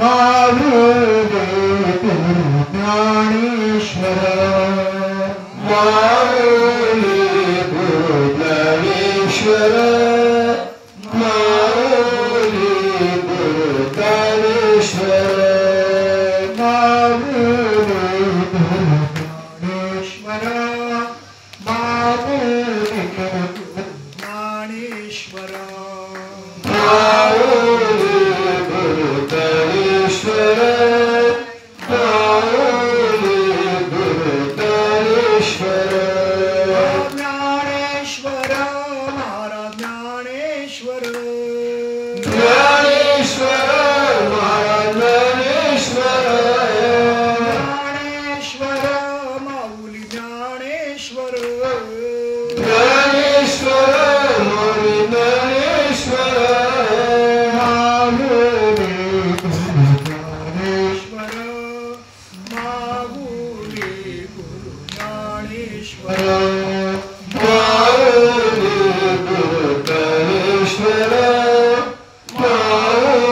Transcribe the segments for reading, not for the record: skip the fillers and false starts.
माऊली ज्ञानेश्वर माऊली ज्ञानेश्वर माऊली ज्ञानेश्वर माऊली ज्ञानेश्वर माऊली ज्ञानेश्वर माऊली ज्ञानेश्वर माऊली ज्ञानेश्वर ज्ञानेश्वर महाराज ज्ञानेश्वर ज्ञानेश्वर महाराज ज्ञानेश्वर ज्ञानेश्वर माऊली ज्ञानेश्वर ज्ञानेश्वर माऊली ज्ञानेश्वर माऊली ज्ञानेश्वर माऊली गुरु ज्ञानेश्वर माऊली गुरु ज्ञानेश्वर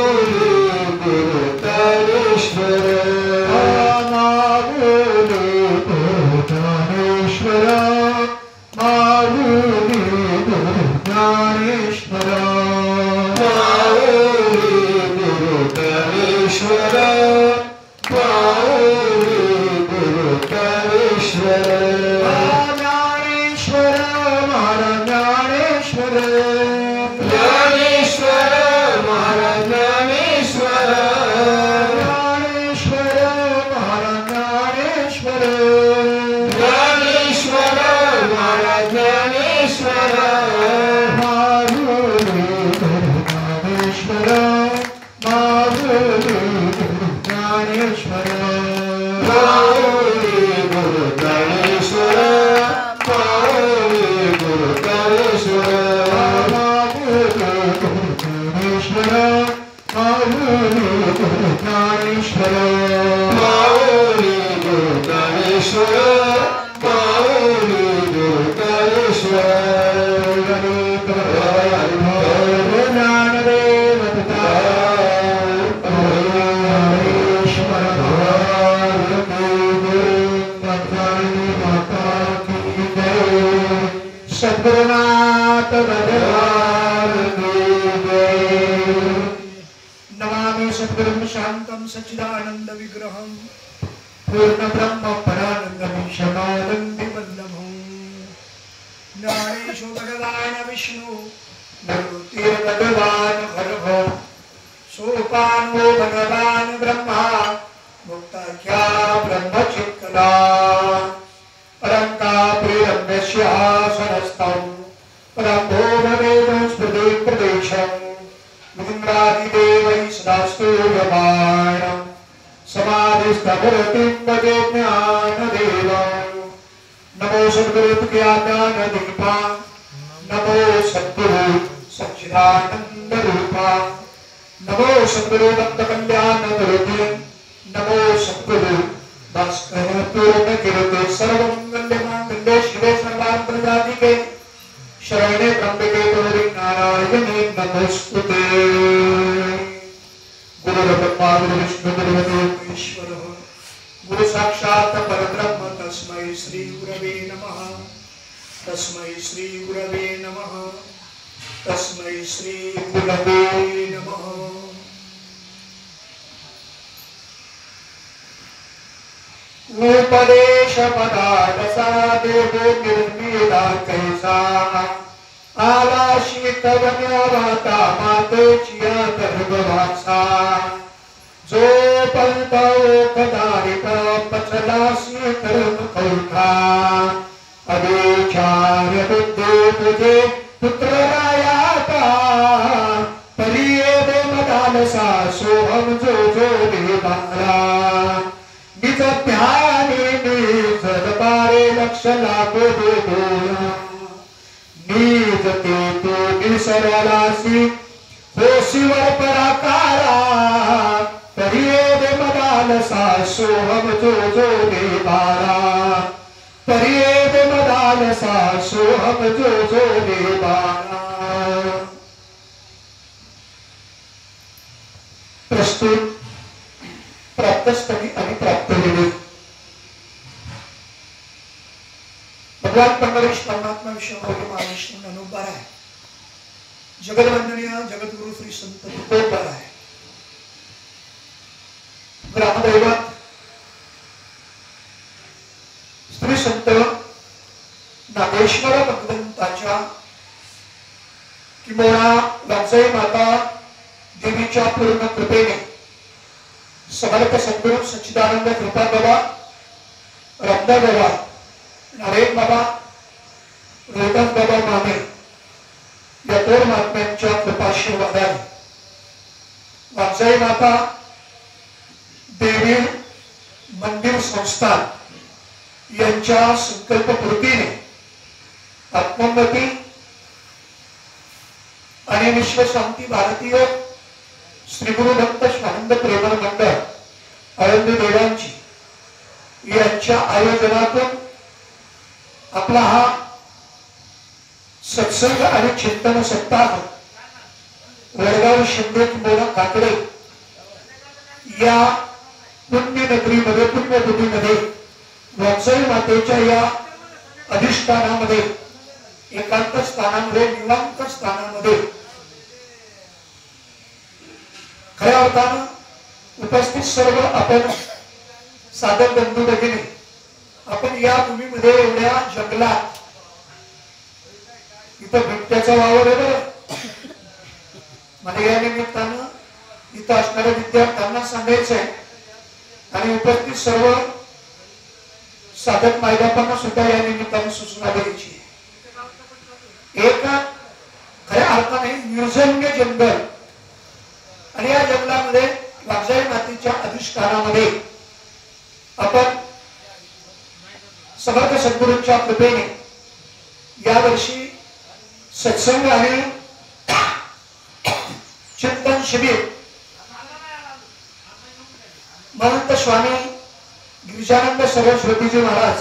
माऊली गुरु ज्ञानेश्वर माऊली गुरु ज्ञानेश्वर माऊली गुरु ज्ञानेश्वर माऊली गुरु ज्ञानेश्वर माऊली गुरु ज्ञानेश्वर ज्ञानेश्वर महाराज ज्ञानेश्वर ज्ञानेश्वर महाराज ज्ञानेश्वर ज्ञानेश्वर महाराज ज्ञानेश्वर ज्ञानेश्वर महाराज ज्ञानेश्वर माऊली गुरु ज्ञानेश्वर माऊली गुरु ज्ञानेश्वर माऊली गुरु ज्ञानेश्वर माऊली गुरु ज्ञानेश्वर माऊली गुरु ज्ञानेश्वर माऊली गुरु ज्ञानेश्वर माऊली गुरु ज्ञानेश्वर माऊली गुरु ज्ञानेश्वर ज्ञानदेव ज्ञानेश्वर भगवान की जय माता की जय सद्गुरुनाथ भगवान की जय नमामि सद्गुरुं शान्तं सच्चिदानंद विग्रहं पूर्ण ब्रह्म परानंदमीशमानंदि वल्लभं ज्ञानेशो भगवान विष्णु निवृत्तिर भगवान भर्ग सोपानो भगवान ब्रह्मा मुक्ताख्या ब्रह्मचित्तदा परंका प्रियम्यस्यासनस्थं परमो भवेदं स्मृति प्रदेशं मुद्रादिदेवैः सदास्तु यमाणं समाधिस्थभरतिं भजे ज्ञानदेवं नमो सद्गुरु ज्ञानदीपा नमो सद्गुरु सच्चिदानंद रूपा नमो सद्गुरु भक्त कल्याण गुरुते नमो सद्गुरु भास्कर पूर्ण कीर्ति सर्वमंगल मांगल्ये शिवे सर्वार्थ प्रदायिके शरणे त्र्यंबके गौरी नारायणे नमोस्तुते गुरु ब्रह्मा गुरु विष्णु गुरुदेव ईश्वर गुरु साक्षात् परब्रह्म तस्मै श्री गुरवे नमः तस्मै श्री गुरवे नमः तस्मै श्री गुरवे नमः उपदेश पदादसा देवो निर्मिला कैसा आलाशित वन्यवाता मातेचिया गर्भवासा जो पंता कदारिता पचलासी कर्म कौथा अभिचार बुद्धि तुझे पुत्र रायाता परिये मदालसा सोहम जो जो देवारा निज ध्याने निज पारे लक्ष लागो देवोया निज ते तो निसरलासी हो शिवर पराकारा परिये मदालसा सोहम जो जो देवारा परिये मदालसा सोहम जो जो देवारा प्रस्तुत प्राप्तस्थानी आणि प्राप्त होईल. भगवान पंढरीश परमात्मा विश्वभावी महाविष्णू अनुभार आहे. जगदवंदनीय जगद्गुरु श्री संत तुकोबार आहे. ग्रामदैवत श्री संत नागेश्वर भगवंताच्या किंबहुना वाजई माता देवीच्या पूर्ण कृपेने समर्थ सद्गुरु सच्चिदानंद कृपा बाबा, रामदास बाबा, नारायण बाबा, रोहिदास बाबा मामे या थोर महात्म्यांच्या कृपाशीर्वादाने वाजई माता देवी मंदिर संस्थान यांच्या संकल्पपूर्तीने आत्मोन्नती आणि विश्वशांती भारतीय श्री गुरु भक्त स्वानंद प्रेमळ मंडळ आळंदी देवांची यांच्या आयोजनातून आपला हा सत्संग आणि चिंतन सप्ताह वडगाव शिंदे किंबहुना काकडे या पुण्यनगरीमध्ये पुण्यभूमीमध्ये वाजई मातेच्या या अधिष्ठानामध्ये एकांत स्थानामध्ये निवांत स्थानामध्ये खऱ्या अर्थानं उपस्थित सर्व आपण साधक बंधू भगिनी आपण या भूमीमध्ये एवढ्या जंगलात इथं बिबट्याचा वावर आहे बरं. मला या निमित्तानं इथं असणाऱ्या विद्यार्थ्यांना सांगायचं आहे आणि उपस्थित सर्व साधक मायबापांना सुद्धा या निमित्तानं सूचना द्यायची. एक खऱ्या अर्थाने निर्जन्य जंगल आणि या जंगलामध्ये वाजई मातेच्या अधिष्ठानामध्ये आपण समर्थ सद्गुरूंच्या कृपेने यावर्षी सत्संग आणि चिंतन शिबिर महंत स्वामी गिरिजानंद सरस्वतीजी महाराज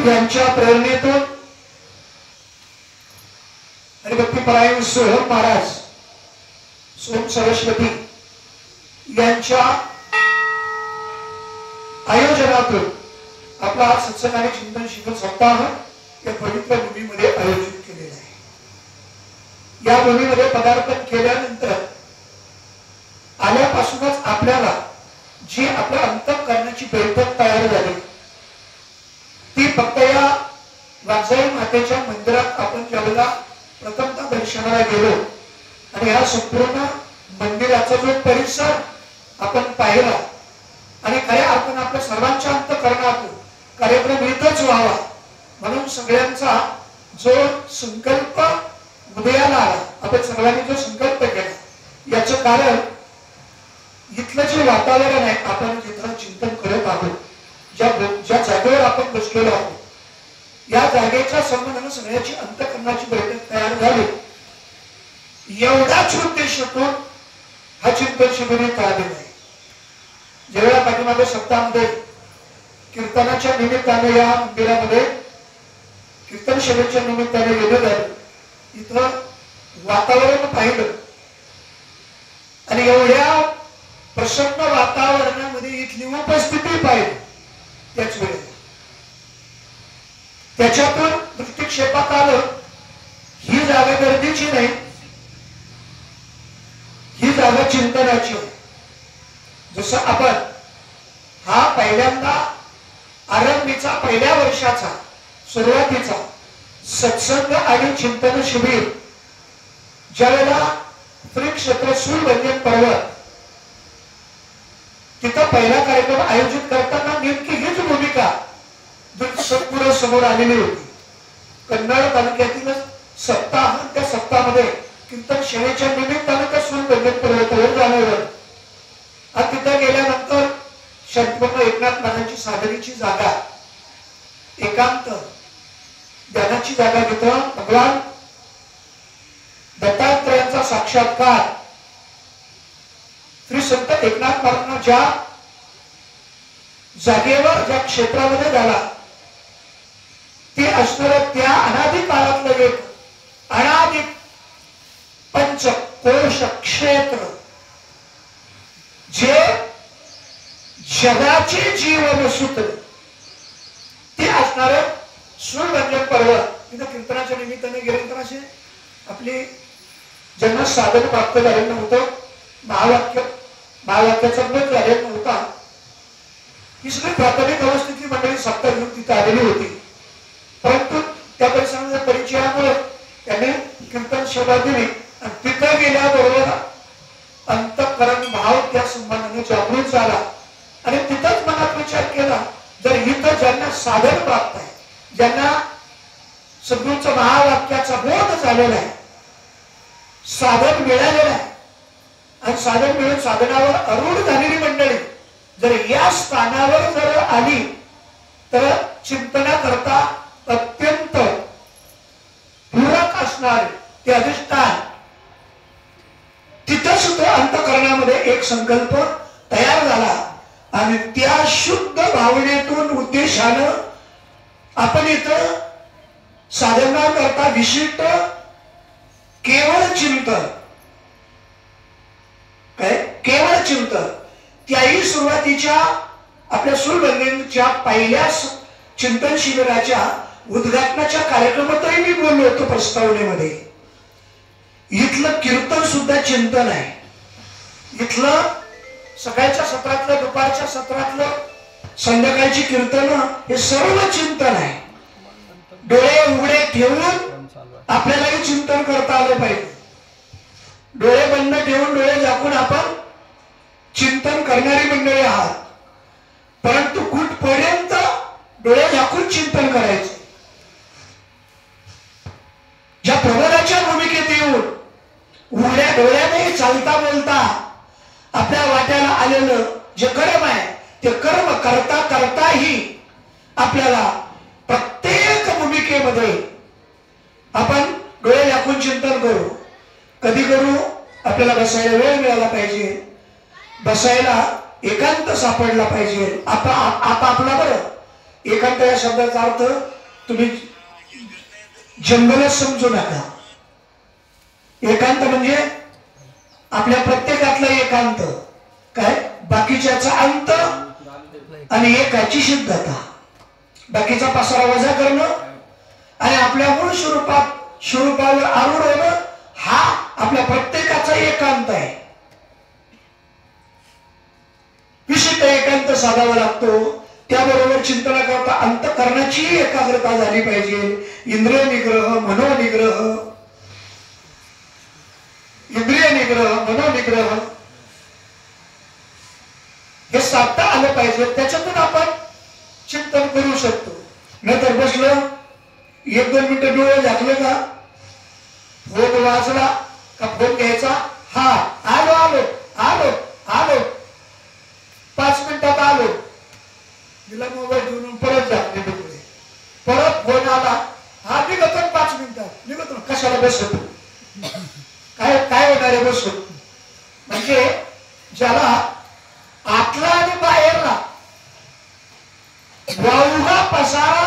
यांच्या प्रेरणेतून आणि भक्तिपरायण सोहम महाराज सोम सरस्वती यांच्या आयोजनातून आपला सत्संग आणि चिंतन शिबिर सप्ताह या पवित्र भूमीमध्ये आयोजित केलेला आहे. या भूमीमध्ये पदार्पण केल्यानंतर आल्यापासूनच आपल्याला जी आपल्या अंतःकरणाची बैठक तयार झाली ती फक्त या वाजई मातेच्या मंदिरात आपण ज्यावेळेला प्रथमतः दर्शनाला गेलो आणि हा संपूर्ण मंदिराचा जो परिसर आपण पाहिला आणि खऱ्या अर्थानं आपल्या सर्वांच्या अंतःकरणातून कार्यक्रम इथंच व्हावा म्हणून सगळ्यांचा जो संकल्प उदयाला आला, आपण सगळ्यांनी जो संकल्प केला याचं कारण इथलं जे वातावरण आहे, आपण जिथं चिंतन करत आहोत, ज्या जागेवर आपण बसलेलो आहोत या जागेच्या संबंधाने सगळ्याची अंतःकरणाची बैठक तयार झाली. एवढाच उद्देशातून हा चिंतन शिबिर काढलेला आहे. ज्यावेळेला पाठीमागे सप्ताहामध्ये कीर्तनाच्या निमित्ताने या मंदिरामध्ये कीर्तन शिबिरच्या निमित्ताने गेलेलं इथं वातावरण पाहिलं आणि एवढ्या प्रसन्न वातावरणामध्ये इथली उपस्थिती पाहिली. त्याच वेळेला त्याच्यातून दृष्टिक्षेपात आलं ही जागा गर्दीची नाही, ही जागा चिंतनाची आहे. जसं आपण हा पहिल्यांदा आरंभीचा पहिल्या वर्षाचा सुरुवातीचा सत्संग आणि चिंतन शिबिर ज्यावेळेला श्री क्षेत्र सुरवंजन पर्वत तिथं पहिला कार्यक्रम आयोजित करताना नेमकी हीच भूमिका सत्पुरुष समोर आलेली होती. कन्नड तालुक्यातील सप्ताह, त्या सप्ताहामध्ये कीर्तन सेवेच्या निमित्तानं त्या सुरवंजन पर्वतावर जाणार आणि तिथं गेल्यानंतर संपूर्ण एकनाथ महाराजांची साधनेची जागा, एकांत ध्यानाची जागा, तिथं भगवान दत्तात्रयांचा साक्षात्कार श्री संत एकनाथ महाराजांना ज्या जागेवर ज्या क्षेत्रामध्ये झाला ते असणारं त्या अनादी काळातलं एक अनादी पंचकोश क्षेत्र जे जगाचे जीवन सूत्र ते असणार सूरभंजन पर्व. तिथं कीर्तनाच्या निमित्ताने गेले तर असे आपले ज्यांना साधन प्राप्त झालेलं नव्हतं, महावाक्याचा मत झालेला नव्हता, ही सगळी प्राथमिक अवस्थेतली मंडळी सत्ता घेऊन तिथे आलेली होती. परंतु त्या परिसराच्या परिचयामुळे त्याने कीर्तन सेवा दिली आणि तिथं गेल्याबरोबर अंतःकरण भाव त्या संबंधाने जागृत झाला आणि तिथंच मनात विचार केला, जर इथं ज्यांना साधन प्राप्त आहे, ज्यांना सद्गुरूंचा महावाक्याचा बोध झालेला आहे, साधन मिळालेलं आहे आणि साधन मिळून साधनावर अरूढ झालेली मंडळी जर या स्थानावर जर आली तर चिंतनाकरता अत्यंत पूरक असणारे ते अधिष्ठान तिथं सुद्धा अंतःकरणामध्ये एक संकल्प तयार झाला आणि त्या शुद्ध भावनेतून उद्देशानं आपण इथं साधना करता विशिष्ट केवळ चिंतन, काय केवळ चिंतन, त्याही सुरुवातीच्या आपल्या सूरबंधींच्या पहिल्या चिंतन शिबिराच्या उद्घाटनाच्या कार्यक्रमातही मी बोललो होतो प्रस्तावनेमध्ये. इथलं कीर्तन सुद्धा चिंतन आहे. इथलं सकाळच्या सत्रातलं, दुपारच्या सत्रातलं, संध्याकाळची कीर्तन हे सर्व चिंतन आहे. डोळे उघडे ठेवून आपल्यालाही चिंतन करता आलं पाहिजे. डोळे बंद ठेवून डोळे झाकून आपण चिंतन करणारी मंडळी आहात, परंतु कुठपर्यंत डोळे झाकून चिंतन करायचे. ज्या प्रबोधाच्या भूमिकेत येऊन उघड्या डोळ्याने चालता बोलता आपल्या वाट्याला आलेलं जे कर्म आहे ते कर्म करता करताही आपल्याला प्रत्येक भूमिकेमध्ये आपण डोळे झाकून चिंतन करू. कधी करू? आपल्याला बसायला वेळ मिळाला पाहिजे, बसायला एकांत सापडला पाहिजे. आपला बरं एकांत या शब्दाचा अर्थ तुम्ही जंगलच समजू नका. एकांत म्हणजे आपल्या प्रत्येकातला एकांत, काय बाकीच्याचा अंत आणि एकाची शुद्धता, बाकीचा पसारा वजा करणं आणि आपल्या मूळ स्वरूपावर आरूढ होणं हा आपल्या प्रत्येकाचा एकांत आहे. विशिष्ट एकांत साधावा लागतो. त्याबरोबर चिंतना करता अंतःकरणाची एकाग्रता झाली पाहिजे. इंद्रिय निग्रह, मनोनिग्रह, इंद्रिय निग्रह, मनोनिग्रह हे साधता आलं पाहिजे. त्याच्यातून आपण चिंतन करू शकतो. नाहीतर बसलं 1-2 मिनिटं डोळे झाकले का, फोन वाजला का फोन घ्यायचा, हा आलो आलो आलो आलो 5 मिनिटात आलो, दिला मोबाईल घेऊन परत झाकले डोळे, परत फोन आला, हा निघतो 5 मिनिटात निघतो, कशाला बसतो, काय काय होणार आहे बसून. म्हणजे ज्याला आतला आणि बाहेरला वावगा पसारा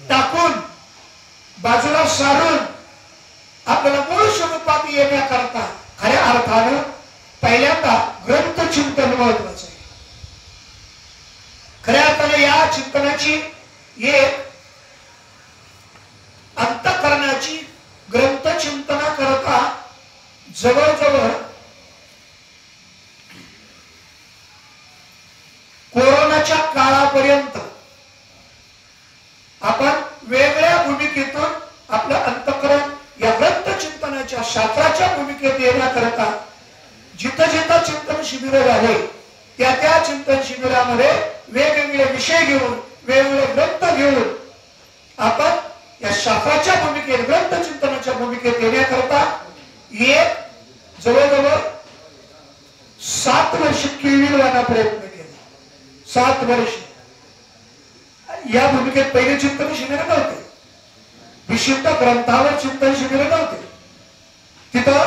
टाकून बाजूला सारून आपल्याला मूळ स्वरूपात येण्याकरता खऱ्या अर्थानं पहिल्यांदा ग्रंथ चिंतन महत्वाचं आहे. खऱ्या अर्थाने या चिंतनाची एक अंतःकरणाची ग्रंथ चिंतना करता जवळजवळ कोरोनाच्या काळापर्यंत आपण वेगळ्या भूमिकेतून आपलं अंतःकरण या ग्रंथ चिंतनाच्या शास्त्राच्या भूमिकेत येण्याकरता जिथं जिथं चिंतन शिबिर झाले त्या त्या चिंतन शिबिरामध्ये वेगवेगळे विषय घेऊन वेगवेगळे ग्रंथ घेऊन आपण या शास्त्राच्या भूमिकेत ग्रंथ चिंतनाच्या भूमिकेत येण्याकरता एक जवळजवळ 7 वर्ष केविलवाना प्रयत्न केला. 7 वर्ष या भूमिकेत पहिले चिंतन शिबिर नव्हते, विशिष्ट ग्रंथावर चिंतन शिबिर नव्हते. तिथं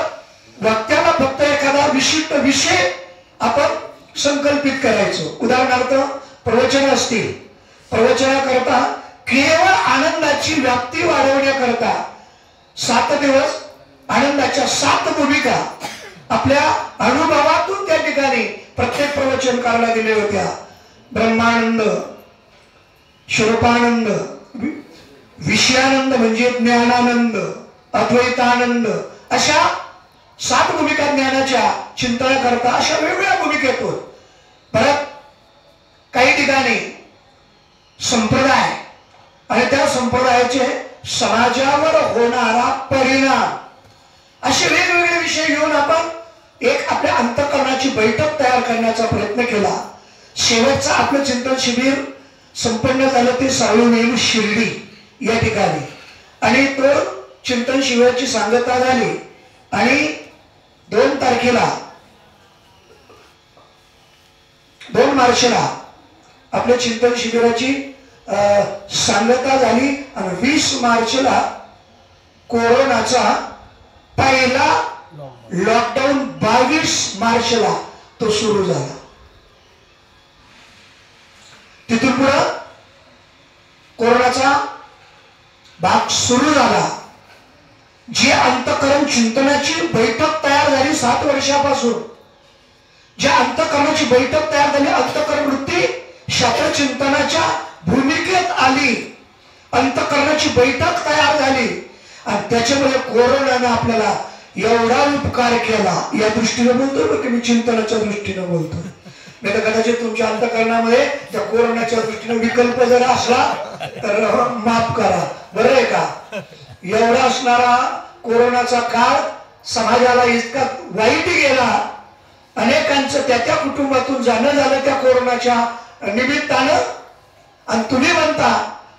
वाक्याला फक्त एखादा विशिष्ट विषय आपण संकल्पित करायचो. उदाहरणार्थ प्रवचन असतील, प्रवचनाकरता केवळ आनंदाची व्याप्ती वाढवण्याकरता 7 दिवस आनंदाच्या 7 भूमिका आपल्या अनुभवातून त्या ठिकाणी ठिकाणी प्रत्येक प्रवचनकाराला दिले होत्या. ब्रह्मानंद, स्वरूपानंद, विषयानंद म्हणजे ज्ञानानंद, अद्वैतानंद, अशा 7 भूमिका ज्ञानाच्या चिंतनाकरता अशा वेगवेगळ्या भूमिकेतून. परत काही ठिकाणी संप्रदाय आणि त्या संप्रदायाचे समाजावर होणारा परिणाम असे वेगवेगळे विषय घेऊन आपण एक आपल्या अंतःकरणाची बैठक तयार करण्याचा प्रयत्न केला. शेवटचं आपलं चिंतन शिबिर संपन्न झालं ते सावळी शिर्डी या ठिकाणी, आणि तो चिंतन शिबिराची सांगता झाली. आणि 2 तारखेला 2 मार्चला आपल्या चिंतन शिबिराची सांगता झाली. आणि 20 मार्चला कोरोनाचा पहिला लॉकडाऊन 22 मार्चला तो सुरू झाला. तिथून पुढे कोरोनाचा भाग सुरू झाला. जी अंतःकरण चिंतनाची बैठक तयार झाली 7 वर्षापासून, ज्या अंतःकरणाची बैठक तयार झाली, अंतःकरण वृत्ती शास्त्र चिंतनाच्या भूमिकेत आली, अंतःकरणाची बैठक तयार झाली. आणि त्याच्यामुळे कोरोनाने आपल्याला एवढा उपकार केला. या दृष्टीने बोलतोय की मी चिंतनाच्या दृष्टीने बोलतोय. नाही तर कदाचित तुमच्या अंतःकरणामध्ये त्या कोरोनाच्या दृष्टीने विकल्प जर असला तर माफ करा, बरं आहे का. एवढा असणारा कोरोनाचा काळ समाजाला इतका वाईट गेला. अनेकांचं त्या कुटुंबातून जाणं झालं त्या कोरोनाच्या निमित्तानं. आणि तुम्ही म्हणता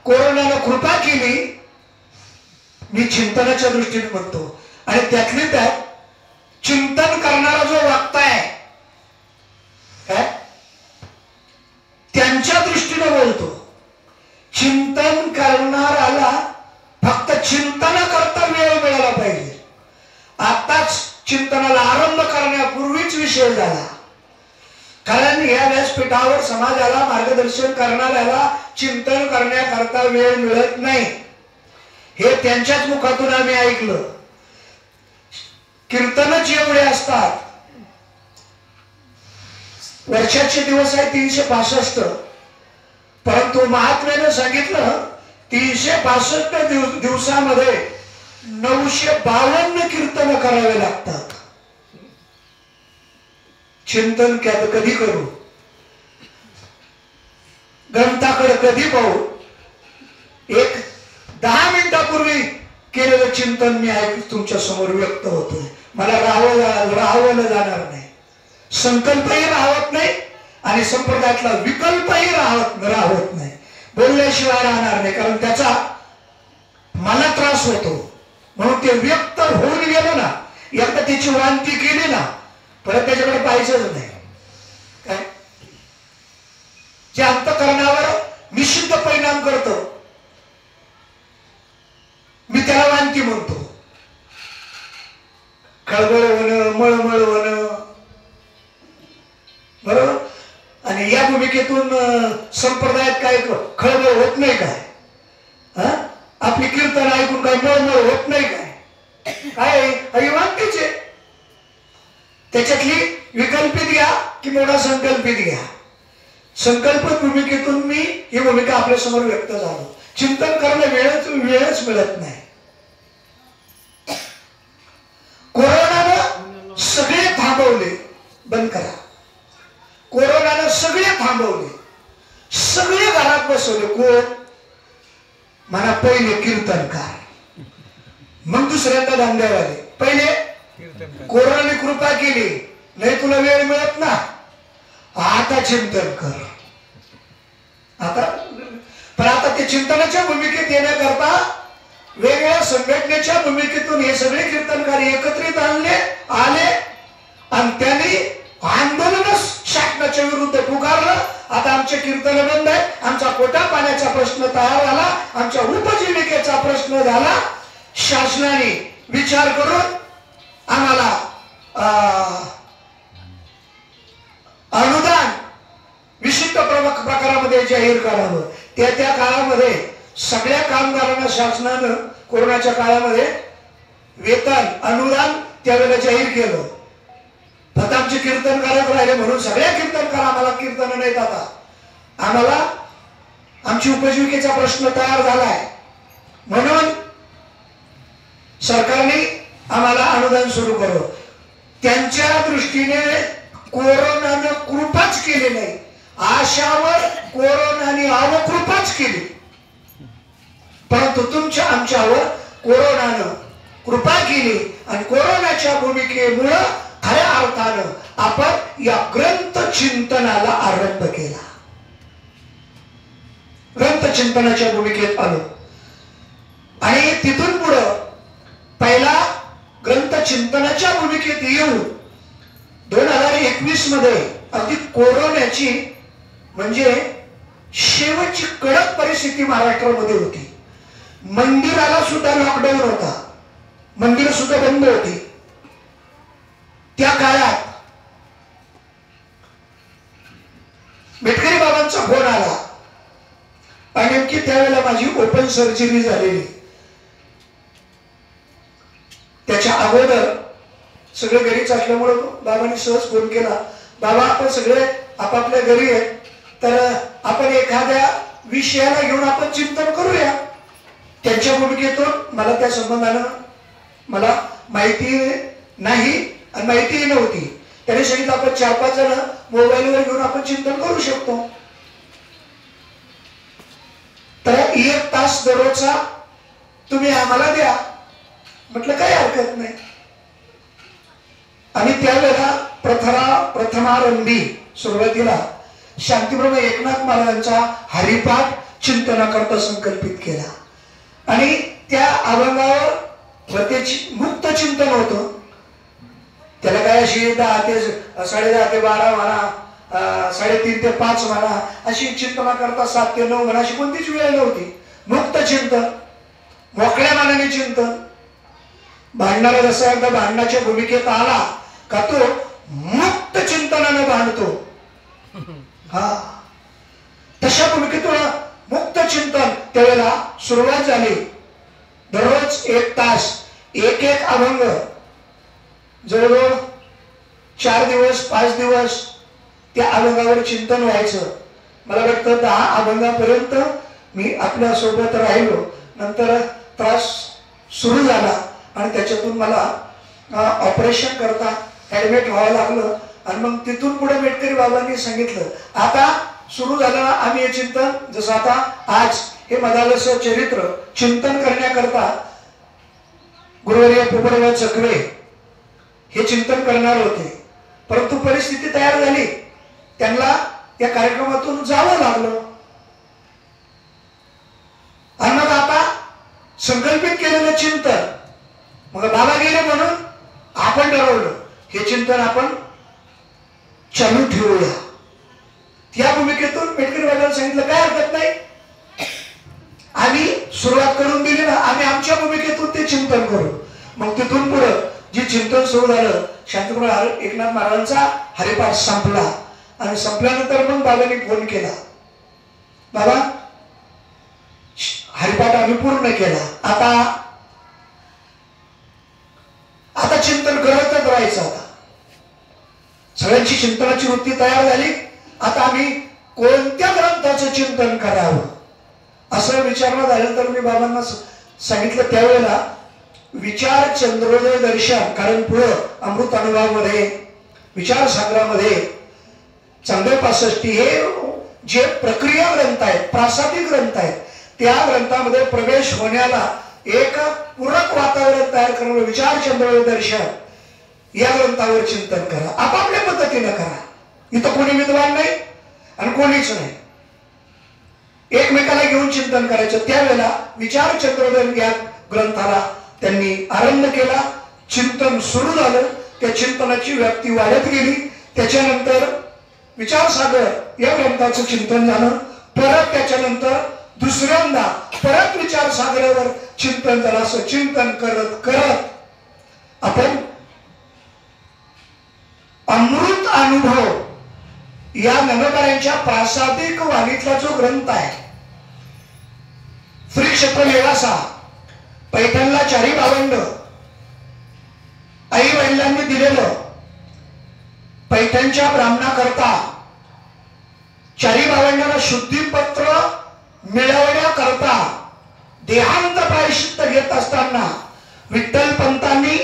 कोरोनानं कृपा केली. मी चिंतनाच्या दृष्टीने म्हणतो. आणि त्यातली त्यात चिंतन करणारा जो वागताय काय त्यांच्या दृष्टीने बोलतो. चिंतन करणाऱ्याला फक्त चिंतन करता वेळ मिळाला पाहिजे. आताच चिंतनाला आरंभ करण्यापूर्वीच विषय झाला. कारण या व्यासपीठावर समाजाला मार्गदर्शन करणाऱ्याला चिंतन करण्याकरता वेळ मिळत नाही. हे त्यांच्याच मुखातून आम्ही ऐकलं. कीर्तनच एवढे असतात. वर्षाचे दिवस आहे 365, परंतु महात्म्यानं सांगितलं 365 दिवसामध्ये 952 कीर्तन करावे लागतात. चिंतन कधी करू, ग्रंथाकडे कधी पाहू. एक 10 मिनिटापूर्वी केलेलं चिंतन मी तुमच्या समोर व्यक्त होतोय. मला राहावलं जाणार नाही, संकल्पही राहत नाही आणि संप्रदायातला विकल्पही राहत नाही. बोलल्याशिवाय राहणार नाही, कारण त्याचा मला त्रास होतो. म्हणून ते व्यक्त होऊन गेलं ना, एकदा त्याची वांती केली ना, परत त्याच्याकडे पाहायचंच नाही. काय जे अंतःकरणावर निश्चित परिणाम करतो, मी त्याला वांती म्हणतो. खळबळ होणं, मळमळ होणं, बरोबर. आणि या भूमिकेतून संप्रदायात काय खळबळ होत नाही काय? आपली कीर्तन ऐकून काय मळमळ होत नाही काय? काय वांतीच आहे. त्याच्यातली विकल्पित घ्या की मोठा संकल्पित घ्या. संकल्पित भूमिकेतून मी ही भूमिका आपल्या समोर व्यक्त झालो. चिंतन करायला वेळच मिळत नाही. कोरोनानं सगळे थांबवले, बंद करा. कोरोनानं सगळे थांबवले, सगळे घरात बसवले. कोण म्हणा? पहिले कीर्तनकार, मग दुसऱ्यांदा धंद्यावाले. पहिले कोरोनाने कृपा केली, नाही तुला वेळ मिळत ना, आता चिंतन कर. आता ते चिंतनाच्या भूमिकेत येण्याकरता वेगवेगळ्या संघटनेच्या भूमिकेतून हे सगळे कीर्तनकार एकत्रित आले आणि त्यांनी आंदोलनच शासनाच्या विरुद्ध पुकारलं. आता आमचे कीर्तन बंद आहे, आमचा पोटा पाण्याचा प्रश्न तयार झाला, आमच्या उपजीविकेचा प्रश्न झाला. शासनाने विचार करून आम्हाला अनुदान विशिष्ट प्रकारामध्ये जाहीर करावं. त्या काळामध्ये सगळ्या कामगारांना शासनानं कोरोनाच्या काळामध्ये वेतन अनुदान त्यावेळेला जाहीर केलं. फक्त आमचे आमचे कीर्तनकारच राहिले म्हणून सगळ्या कीर्तनकार आम्हाला कीर्तन नाहीत. आता आम्हाला आमची उपजीविकेचा प्रश्न तयार झालाय म्हणून सरकारने आम्हाला अनुदान सुरू करू. त्यांच्या दृष्टीने कोरोनाने कृपाच केली नाही, आशावर कोरोनाने अवकृपाच केली. परंतु तुमच्या आमच्यावर कोरोनानं कृपा केली आणि कोरोनाच्या भूमिकेमुळे खऱ्या अर्थानं आपण या ग्रंथ चिंतनाला आरंभ केला. ग्रंथ चिंतनाच्या भूमिकेत आलो आणि तिथून पुढं पहिला ग्रंथ चिंतनाच्या भूमिकेत येऊन 2021 मध्ये अगदी कोरोनाची म्हणजे शेवटची कडक परिस्थिती महाराष्ट्रामध्ये होती. मंदिराला सुद्धा लॉकडाऊन होता, मंदिर सुद्धा बंद होती. त्या काळात मेटकरी बाबांचा फोन आला आणि नेमकी त्यावेळेला माझी ओपन सर्जरी झालेली. त्याच्या अगोदर सगळे घरीच असल्यामुळे बाबांनी सहज फोन केला, बाबा आपण सगळे आपापल्या घरी आहेत, तर आपण एखाद्या विषयाला घेऊन आपण चिंतन करूया. त्यांच्या भूमिकेतून मला त्या संबंधानं मला माहिती नाही आणि माहितीही नव्हती. त्याने सांगितलं आपण 4-5 जण मोबाईलवर घेऊन आपण चिंतन करू शकतो. तर 1 तास दररोजचा तुम्ही आम्हाला द्या. म्हटलं काही हरकत नाही. आणि त्यावेळेला प्रथमारंभी सुरुवातीला शांतीप्रभू एकनाथ महाराजांचा हरिपाठ चिंतनाकरता संकल्पित केला आणि त्या अभंगावर मुक्त चिंतन होतं. त्याला काय अशी 10 ते 10:30 ते 12 म्हणा, 3:30 ते 5 म्हणा, अशी चिंतनाकरता 7 ते 9 म्हणा, अशी कोणतीच वेळ नव्हती. मुक्त चिंतन, मोकळ्या मनाने चिंतन. भांडणारा जसा एकदा भांडणाच्या भूमिकेत आला का तो मुक्त चिंतनाने भांडतो. हा तशा भूमिकेतून मुक्त चिंतन त्यावेळेला सुरुवात झाली. दररोज 1 तास एक अभंग, जवळजवळ 4 दिवस 5 दिवस त्या अभंगावर चिंतन व्हायचं. मला वाटतं 10 अभंगापर्यंत मी आपल्या सोबत राहिलो. नंतर त्रास सुरू झाला आणि त्याच्यातून मला ऑपरेशन करता ऍडमिट व्हावं लागलं. आणि मग तिथून पुढे मेटकरी बाबांनी सांगितलं आता सुरू झालं आम्ही हे चिंतन. जसं आता आज हे मदालस चरित्र चिंतन करण्याकरता गुरुवर्य पोपटराव चकवे हे चिंतन करणार होते, परंतु परिस्थिती तयार झाली, त्यांना या कार्यक्रमातून जावं लागलं. आणि मग आता संकल्पित केलेलं चिंतन, मग बाबा गेले म्हणून आपण ठरवलं हे चिंतन आपण चालू ठेवूया. त्या भूमिकेतून मेटकरी बाबांनी सांगितलं काय हरकत नाही, आम्ही सुरुवात करून दिली ना, आम्ही आमच्या भूमिकेतून ते चिंतन करू. मग तिथून पुढं जे चिंतन सुरू झालं, शांतीप्रभू एकनाथ महाराजांचा हरिपाठ संपला आणि संपल्यानंतर मग बाबांनी फोन केला, बाबा हरिपाठ आम्ही पूर्ण केला, आता चिंतन करतच राहायचं. आता सगळ्यांची चिंतनाची वृत्ती तयार झाली. आता आम्ही कोणत्या ग्रंथाचं चिंतन करावं असं विचारणा झाल्यानंतर मी बाबांना सांगितलं त्यावेळेला विचार चंद्रोदय दर्शन, कारण पुढं अमृत अनुभवामध्ये विचार संग्रहामध्ये 465 हे जे प्रक्रिया ग्रंथ आहेत, प्रासादिक ग्रंथ आहेत, त्या ग्रंथामध्ये प्रवेश होण्याला एक पूरक वातावरण तयार करणं विचार चंद्रोदय दर्शन या ग्रंथावर चिंतन करा, आपापल्या पद्धतीनं करा. इथं कोणी विद्वान नाही आणि कोणीच नाही, एकमेकाला घेऊन चिंतन करायचं. त्यावेळेला विचार चंद्रोदय या ग्रंथाला त्यांनी आरंभ केला. चिंतन सुरू झालं, त्या चिंतनाची व्याप्ती वाढत गेली. त्याच्यानंतर विचारसागर या ग्रंथाचं चिंतन झालं. परत त्याच्यानंतर दुसऱ्यांदा परत विचारसागरावर चिंतन झालं. असं चिंतन करत करत आपण अमृत अनुभव या ज्ञानोबांच्या प्रासादिक वाणीतला जो ग्रंथ आहे, श्री क्षेत्र निवासा, पैठणला 4 भावंड, आई वडिलांनी दिलेलं पैठणच्या ब्राह्मणाकरता चारी भावंडांना शुद्धीपत्र मिळवण्याकरता देहांत प्रायश्चित्त घेत असताना विठ्ठल पंतांनी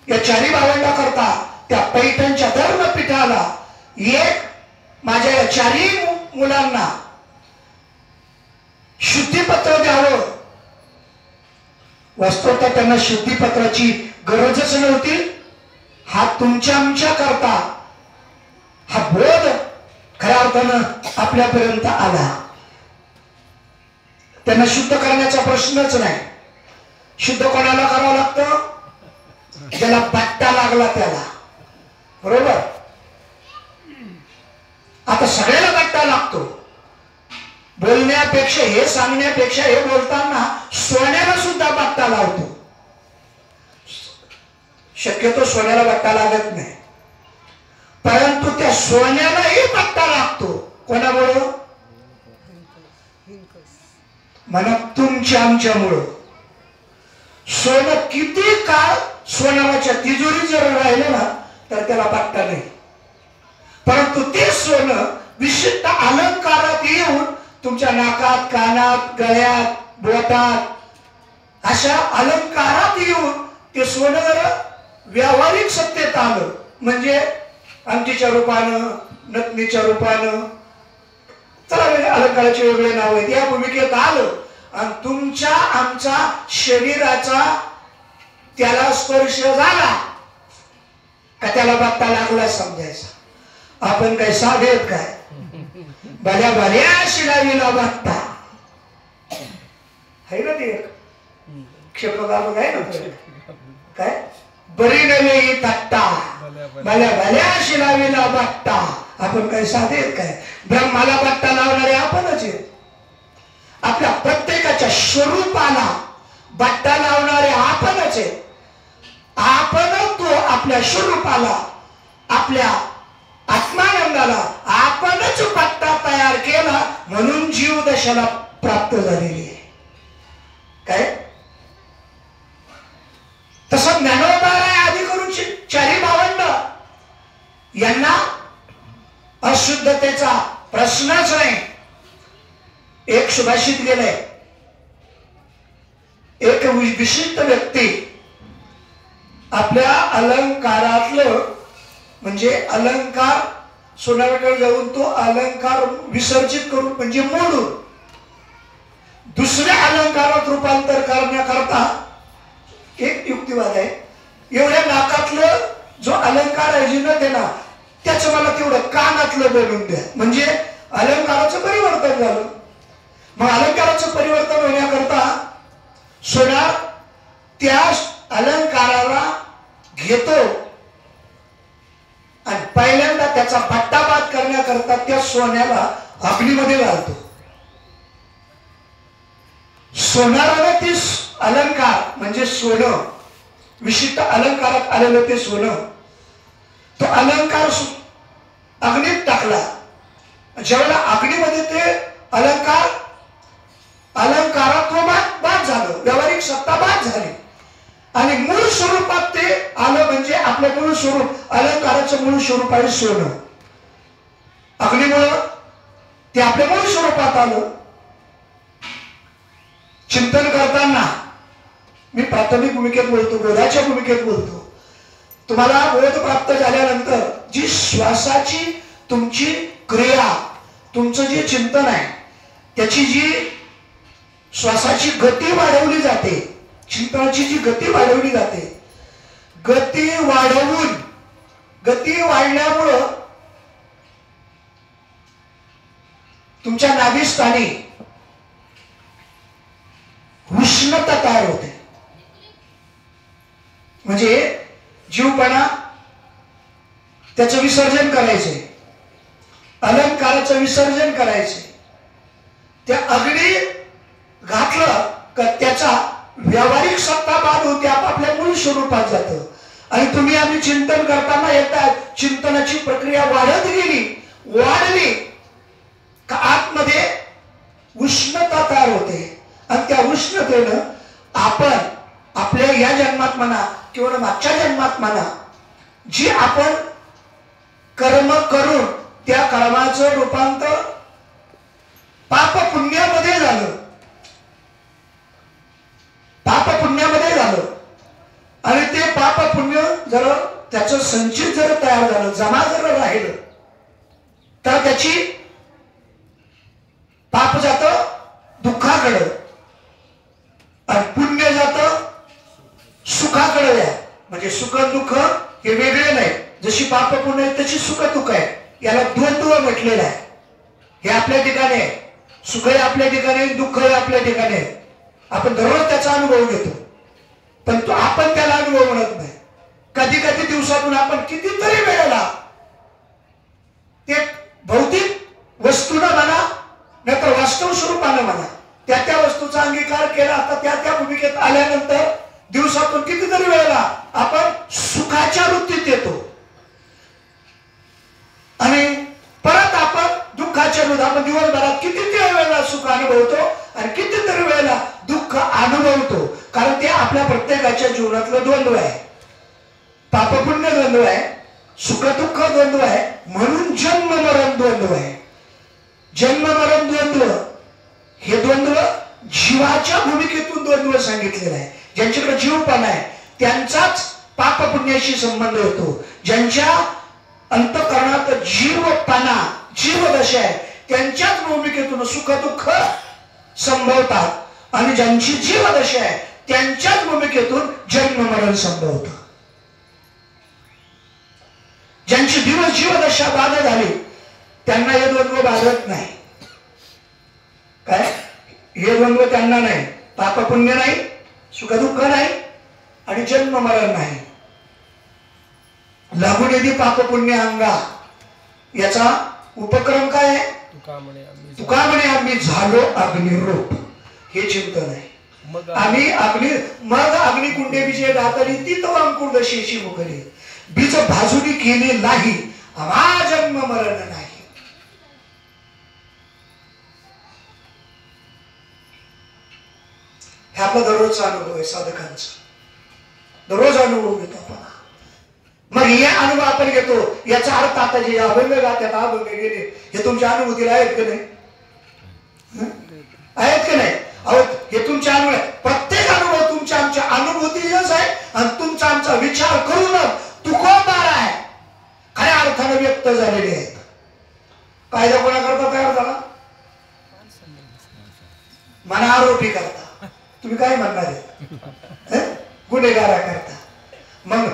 या चारी भावंडाकरता त्या पैठणच्या धर्मपीठाला एक माझ्या या चारी मुलांना शुद्धीपत्र द्यावं. वास्तवतः त्यांना शुद्धीपत्राची गरजच नव्हती. हा तुमच्या आमच्या करता हा बोध खऱ्या अर्थानं आपल्यापर्यंत आला. त्यांना शुद्ध करण्याचा प्रश्नच नाही. शुद्ध कोणाला करावं लागतं? ज्याला बट्टा लागला त्याला. बरोबर. आता सगळ्याला बट्टा लागतो. बोलण्यापेक्षा हे सांगण्यापेक्षा हे बोलताना सोन्याला सुद्धा बट्टा लावतो. शक्यतो सोन्याला बट्टा लागत नाही, परंतु त्या सोन्यालाही बट्टा लागतो. कोणामुळे? म्हणा तुमच्या आमच्यामुळं. सोनं किती काळ सोनाराच्या तिजोरी जर राहिलं ना तर त्याला बट्टा नाही, परंतु ते सोनं विशिष्ट अलंकारात येऊन तुमच्या नाकात, कानात, गळ्यात, बोटात अशा अलंकारात येऊन ते सोनं जर व्यावहारिक सत्तेत आलं म्हणजे अंगठीच्या रूपानं, नथनीच्या रूपानं, चला अलंकाराचे वेगळे नाव आहेत, या भूमिकेत आलं आणि तुमच्या आमचा शरीराचा त्याला स्पर्श झाला का त्याला बट्टा लागला समजायचा. आपण काय साधे आहेत काय? भल्या भल्या शिलावीला बट्टा आहे ना. ते क्षेपकाल आहे ना काय? बरी नव्हे तट्टा भल्या भल्या शिलावीला बट्टा. आपण काय साधे आहेत काय? ब्रह्माला बट्टा लावणारे आपणच आहेत. आपल्या प्रत्येकाच्या स्वरूपाला बट्टा लावणारे आपणच आहेत. आपण तो आपल्या स्वरूपाला, आपल्या आत्मानंदाला आपणच बट्टा तयार केला म्हणून जीव दशाला प्राप्त झालेली आहे. काय तसं ज्ञानोबा आधी करून चारी भावंड यांना अशुद्धतेचा प्रश्नच नाही. एक सुभाषित गेलंय, एक विशिष्ट व्यक्ती आपल्या अलंकारातलं म्हणजे अलंकार सोनाराकडे जाऊन तो अलंकार विसर्जित करून म्हणजे मोडून दुसऱ्या अलंकारात रूपांतर करण्याकरता एक युक्तिवाद आहे. एवढ्या नाकातलं जो अलंकार आहे जिन्नत आहे ना त्याचं मला तेवढं कानातलं बनवून द्या म्हणजे अलंकाराचं परिवर्तन झालं. मग अलंकाराचं परिवर्तन होण्याकरता सोनार त्या अलंकाराला घेतो आणि पहिल्यांदा त्याचा बट्टाबाद करण्याकरता त्या सोन्याला अग्नीमध्ये घालतो. सोनाराने ती अलंकार म्हणजे सोनं विशिष्ट अलंकारात आलेलं ते सोनं तो अलंकार अग्नीत टाकला. ज्यावेळेला अग्नीमध्ये ते अलंकारात बाद झालं, व्यावहारिक सत्ता बाद झाली आणि मूळ स्वरूपात ते आलं म्हणजे आपलं मूळ स्वरूप अलंकाराचं मूळ स्वरूप आहे सोनं. अग्नीमुळं ते आपल्या मूळ स्वरूपात आलं. चिंतन करताना मी प्राथमिक भूमिकेत बोलतो, बोधाच्या भूमिकेत बोलतो. तुम्हाला बोध प्राप्त झाल्यानंतर जी श्वासाची तुमची क्रिया, तुमचं जे चिंतन आहे त्याची जी श्वासाची गती वाढवली जाते, चिंतनाची जी गती वाढवली जाते, गती वाढल्यामुळं तुमच्या नाभिस्थानी उष्णता तयार होते. म्हणजे जीवपणा त्याचं विसर्जन करायचे, अलंकाराचं विसर्जन करायचे. त्या अग्नी घातलं का त्याचा व्यावहारिक सत्ता बाद होते, आपापल्या मूळ स्वरूपात जातं. आणि तुम्ही आम्ही चिंतन करताना येतात चिंतनाची प्रक्रिया वाढत गेली, वाढली का आतमध्ये उष्णता तयार होते आणि त्या उष्णतेनं आपण आपल्या या जन्मात म्हणा किंवा मागच्या जन्मात म्हणा जी आपण जीवाचं रूपांतर पाप पुण्यामध्ये झालं, पाप पुण्यामध्ये झालं. आणि ते पाप पुण्य जर त्याचं संचित जर तयार झालं, जमा जर राहिलं, तर त्याची पाप जातं दुःखाकडं आणि पुण्य जातं सुखाकडे. म्हणजे सुख दुःख हे वेगळे नाही. जशी पाप पुण्य आहे तशी सुख दुःख आहे. याला द्वंद्व म्हटलेलं आहे. हे आपल्या ठिकाणी आहे, सुखही आपल्या ठिकाणी, दुःखही आपल्या ठिकाणी आहे. आपण दररोज त्याचा अनुभव घेतो, पण तो आपण त्याला अनुभव म्हणत नाही. कधी कधी दिवसातून आपण कितीतरी वेळेला ते भौतिक वस्तूनं म्हणा नाहीतर वास्तव स्वरूपानं म्हणा त्या वस्तूचा अंगीकार केला. आता त्या भूमिकेत आल्यानंतर दिवसातून कितीतरी वेळेला आपण सुखाच्या वृत्तीत येतो आणि परत आपण दुःखाच्या वृत्तीत. आपण दिवसभरात कितीतरी वेळेला सुख अनुभवतो आणि कितीतरी वेळेला दुःख अनुभवतो. कारण ते आपल्या प्रत्येकाच्या जीवनातलं द्वंद्व आहे. पापपुण्य द्वंद्व आहे, सुख दुःख द्वंद्व आहे. म्हणून जन्म मरण द्वंद्व आहे. जन्म मरण द्वंद्व हे द्वंद्व जीवाच्या भूमिकेतून द्वंद्व सांगितलेलं आहे. ज्यांच्याकडे जीवपणा आहे त्यांचाच पाप पुण्याशी संबंध होतो. ज्यांच्या अंतःकरणात जीवपणा जीवदशा आहे त्यांच्याच भूमिकेतून सुख दुःख संभवतात आणि ज्यांची जीवदशा आहे त्यांच्याच भूमिकेतून जन्म मरण संभवत. ज्यांची जीवदशा बाधा झाली त्यांना हे द्वंद्व बाधत नाही. काय हे द्वंद्व त्यांना नाही. पाप पुण्य नाही, सुख दुःख नाही आणि जन्म मरण नाही. लागून येते पाप पुण्य अंगा. याचा उपक्रम काय आहे? तुका म्हणे आम्ही झालो अग्निरूप. हे चिंतन आहे. आम्ही मग अग्निकुंडे विजय गातली ती तो अंकुर दशेची मुखली बीज भाजुनी केली नाही आम्हा जन्म मरण नाही. हे आपला दररोजचा अनुभव आहे साधकांचा. दररोज अनुभव घेतो आपण. मग हे अनुभव आपण घेतो याचा अर्थ आता जे अभंग गातात अभंग गेले हे तुमच्या अनुभूतीला आहेत की नाही? आहेत की नाही? अहो हे तुमच्या अनुभव प्रत्येक अनुभव तुमच्या आमच्या अनुभूतीच आहे आणि तुमचा आमचा विचार करूनच तुकोबार आहे खऱ्या अर्थाने व्यक्त झालेले आहेत. कायदा कोणाकरता तयार झाला? मला आरोपी करता. तुम्ही काय म्हणणार आहे? गुन्हेगारा करता. मग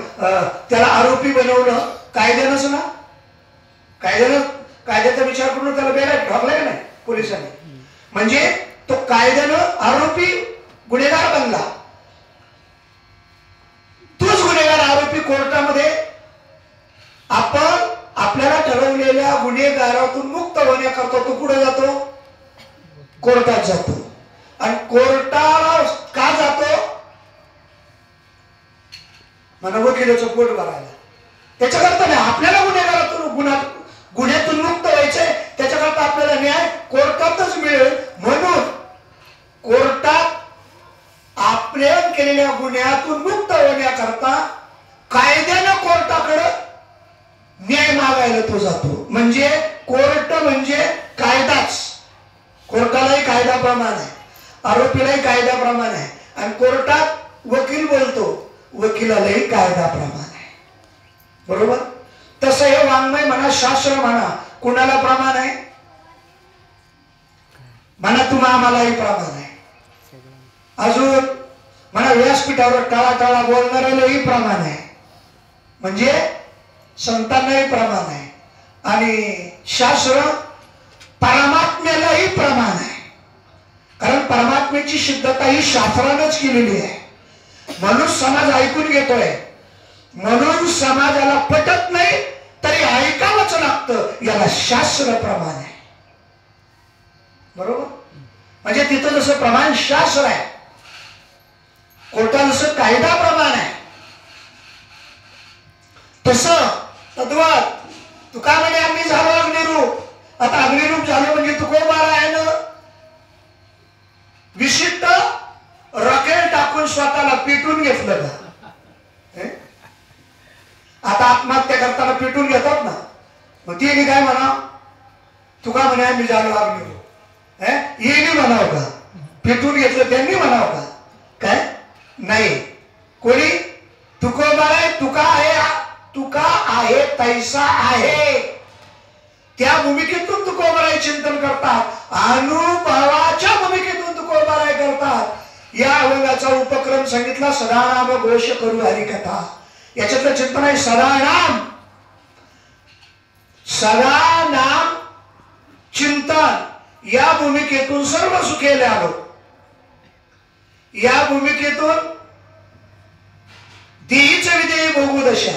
त्याला आरोपी बनवलं कायद्यानंच ना. कायद्याचा विचार करून त्याला बेड्यात ठोकलाय नाही पोलिसांनी. म्हणजे तो कायद्यानं आरोपी गुन्हेगार बनला. तोच गुन्हेगार आरोपी कोर्टामध्ये आपण आपल्याला ठरवलेल्या गुन्हेगारातून मुक्त होण्याकरता तो कुठे जातो? कोर्टात जातो. आणि कोर्टाला का जातो? मला वकिलाचं पोट भरायला. त्याच्याकरता नाही, आपल्याला गुन्ह्यातून मुक्त व्हायचंय. त्याच्याकरता आपल्याला न्याय कोर्टातच मिळेल म्हणून कोर्टात आपण केलेल्या गुन्ह्यातून मुक्त होण्याकरता कायद्यानं कोर्टाकडे न्याय मागायला तो जातो. म्हणजे कोर्ट म्हणजे कायदाच. कोर्टालाही कायद्याप्रमाणे आहे, आरोपीलाही कायद्याप्रमाणे आहे आणि कोर्टात वकील बोलतो वकिलालाही कायद्याप्रमाणे आहे. बरोबर? तसं हे वाङ्मय म्हणा शास्त्र म्हणा कुणाला प्रमाण आहे? म्हणा तुम्हा आम्हालाही प्रमाण आहे. अजून म्हणा व्यासपीठावर टाळाटाळा बोलणाऱ्यालाही प्रमाण आहे. म्हणजे संतांनाही प्रमाण आहे आणि शास्त्र परमात्म्यालाही प्रमाण आहे. कारण परमात्म्याची सिद्धता ही शास्त्रानंच केलेली आहे. म्हणून समाज ऐकून घेतोय. म्हणून समाजाला पटत नाही तरी ऐकावंच लागतं. याला शास्त्र प्रमाण आहे. बरोबर? म्हणजे तिथं जसं प्रमाण शास्त्र आहे कोर्टात जसं कायदा प्रमाण आहे तसं तद्वत तुका म्हणे आम्ही झालो अग्निरूप. आता अग्निरूप झालो म्हणजे तुकोबार आहे ना. विशिष्ट रॉकेल टाकून स्वतःला पिटून घेतलं का? आता आत्महत्या करताना पिटून घेतात ना. मग ती काय म्हणा तुका म्हणे आम्ही झालो अग्निरूप. येणे म्हणाव का, पेटून घेतलं त्यांनी म्हणाव का, काय नाही. कोणी तुकोबाराय, तुका आहे तैसा आहे, त्या भूमिकेतून तुकोबाराय चिंतन करतात, अनुभवाच्या भूमिकेतून तुकोबाराय करतात. या अभंगाचा उपक्रम सांगितला सदानाम घोष करू हरिकथा. याच्यातलं चिंतन आहे सदानाम, सदानाम चिंतन. या भूमिकेतून सर्व सुखेले आलो, या भूमिकेतून देहीच विधेय भोगू दशा,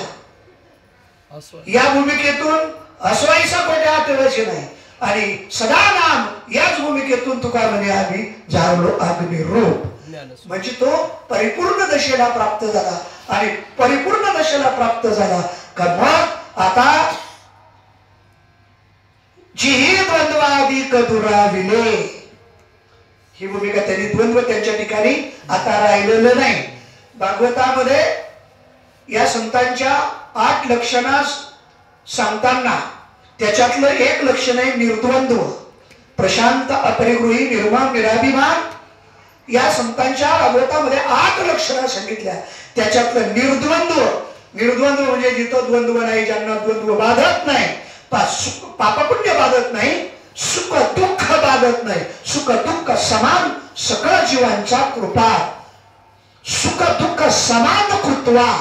या भूमिकेतून असवायचा कोट्या आठवचे नाही. आणि सदानाम याच भूमिकेतून तुका म्हणे आम्ही झालो अग्निरूप. म्हणजे तो परिपूर्ण दशेला प्राप्त झाला. आणि परिपूर्ण दशेला प्राप्त झाला का मग आता जी द्वंद्वाधिक दुराविले, ही भूमिका त्यांनी द्वंद्व त्यांच्या ठिकाणी आता राहिलेलं नाही. भागवतामध्ये या संतांच्या 8 लक्षणा सांगताना त्याच्यातलं एक लक्षण आहे निर्द्वंद्व. प्रशांत, अपरिगृही, निर्मम, निराभिमान. या संतांच्या भागवतामध्ये 8 लक्षणं सांगितल्या. त्याच्यातलं निर्द्वंद्व. निर्द्वंद्व म्हणजे जिथं द्वंद्व नाही, ज्यांना द्वंद्व बाधत नाही, पापपुण्य बाधत नाही, सुख दुःख बाधत नाही, सुख दुःख समान सकळ जीवांचा कृपा, सुख दुःख समान कृत्वा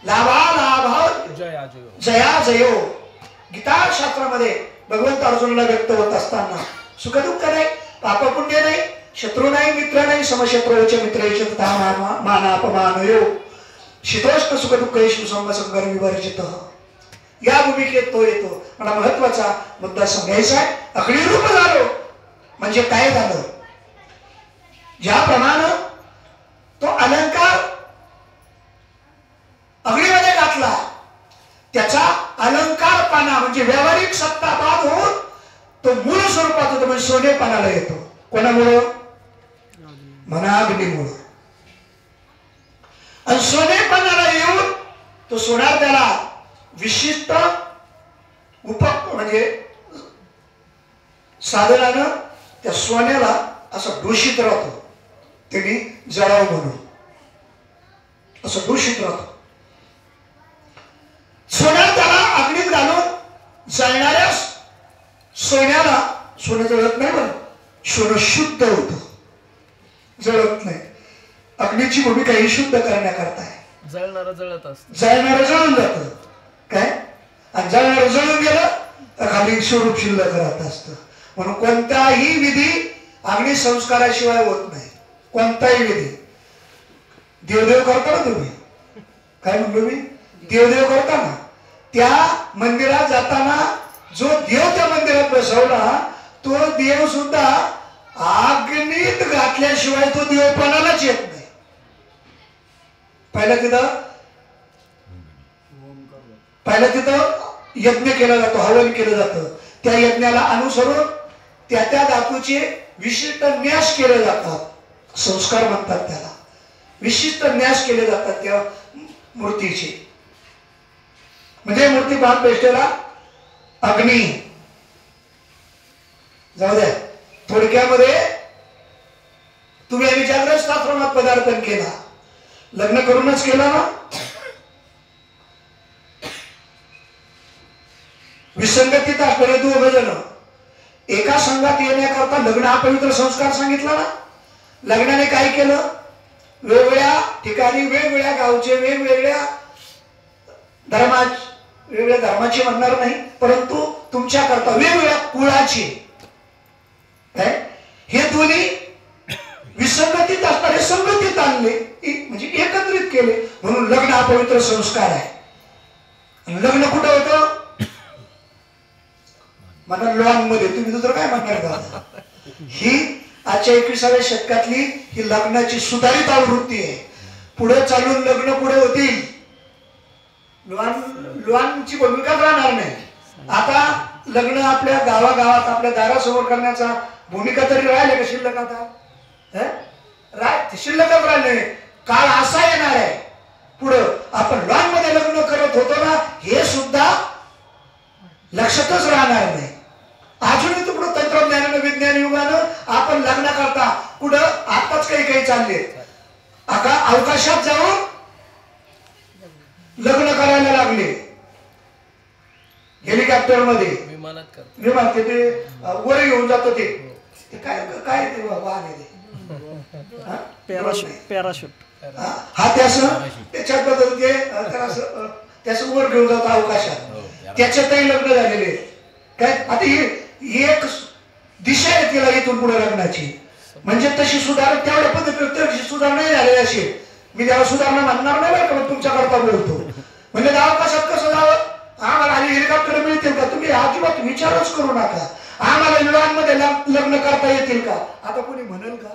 लाभा लाभ जया जयो. गीता शास्त्रामध्ये भगवंत अर्जुनाला व्यक्त होत असताना सुख दुःख नाही, पापपुण्य नाही, शत्रू नाही, मित्र नाही, समशत्रूच मित्रेच मान अपमान यो शीतोष्ण सुख दुःख संग संगर विवर्जित. या भूमिकेत तो येतो. मला महत्वाचा मुद्दा सांगायचा आहे. अग्निरूप झालो म्हणजे काय झालं, ज्याप्रमाणे तो अलंकार अग्नीमध्ये घातला, त्याचा अलंकारपणा म्हणजे व्यावहारिक सत्ता बाद होऊन तो मूळ स्वरूपात होतो, म्हणजे सोनेपणाला येतो. कोणामुळं? म्हणा अग्नीमुळं. आणि सोनेपणाला येऊन तो सोनार त्याला विशिष्ट म्हणजे साधनानं त्या सोन्याला असं दूषित राहतो, त्यांनी जळाव म्हणून असं दूषित राहतो. सोन्याला त्याला अग्नीत घालून जळणाऱ्या सोन्याला, सोनं जळत नाही बरं, सोनं शुद्ध होतं, जळत नाही. अग्नीची भूमिका ही शुद्ध करण्याकरता आहे. जळणारं जळत असतं, जळणारं जळून जातं काय, आणि जळणारं जळून गेलं तर खाली स्वरूप शिल्लक राहत असतं. म्हणून कोणताही विधी अग्नी संस्काराशिवाय होत नाही. कोणताही विधी. देवदेव करता ना तुम्ही, काय म्हणलो मी, देवदेव करता ना, त्या मंदिरात जाताना जो देव त्या मंदिरात बसवला तो देव सुद्धा अग्नीत घातल्याशिवाय तो देवपणालाच येत नाही. पहिला तिथं यज्ञ केला जातो, हवन केलं जातं. त्या यज्ञाला अनुसरून त्या त्या धातूचे विशिष्ट न्यास केले जातात, संस्कार म्हणतात त्याला. विशिष्ट न्यास केले जातात त्या मूर्तीचे. म्हणजे मूर्ती बांध पेष्टेला अग्नी. जाऊ द्या, थोडक्यामध्ये तुम्ही आम्ही जागृत पदार्पण केला, लग्न करूनच केला ना. विसंगतीत असणारे 2 जण एका संघात येण्याकरता लग्न हा पवित्र संस्कार सांगितला ना. लग्नाने काय केलं, वेगवेगळ्या ठिकाणी, वेगवेगळ्या गावचे, वेगवेगळ्या धर्माचे म्हणणार नाही, परंतु तुमच्या करता वेगवेगळ्या कुळाचे हे दोन्ही विसंगतीत असणारे संगतीत आणले, म्हणजे एकत्रित केले. म्हणून लग्न हा पवित्र संस्कार आहे. लग्न कुठं होतं, म्हणा लॉन मध्ये. तुम्ही दुसरं काय म्हणणार का? ही आजच्या 21व्या शतकातली ही लग्नाची सुधारित आवृत्ती आहे. पुढे चालून लग्न पुढे होतील, लॉनची भूमिका राहणार नाही. आता लग्न आपल्या गावागावात आपल्या दारासमोर करण्याचा भूमिका तरी राहिले का शिल्लक? आता शिल्लकच राहिले. काळ असा येणार आहे पुढं, आपण लॉन मध्ये लग्न करत होतो ना, हे सुद्धा लक्षातच राहणार नाही. अजूनही तो पुढे तंत्रज्ञानानं विज्ञान युगानं आपण लग्न करता कुठं आताच काही चालले आता अवकाशात जाऊन लग्न करायला लागले हेलिकॉप्टर मध्ये विमान ते वर येऊन जातो ते काय काय ते वाहन आहे ते पॅराशूट हा त्याच्यात बदल ते त्याच वर घेऊन जातो अवकाशात त्याच्यातही लग्न झालेले काय आता ही एक दिशा आहे तिला इथून पुढे लग्नाची म्हणजे तशी सुधारणा तेवढ्या पद्धतीने सुधारणा नाही झालेली असेल मी त्याला सुधारणा म्हणणार नाही बरं का तुमच्याकरता बोलतो म्हणजे अवकाशात कसं जावं आम्हाला आणि हेलिकॉप्टर मिळतील का तुम्ही अजिबात विचारच करू नका आम्हाला विमानामध्ये लग्न करता येतील का आता कोणी म्हणेल का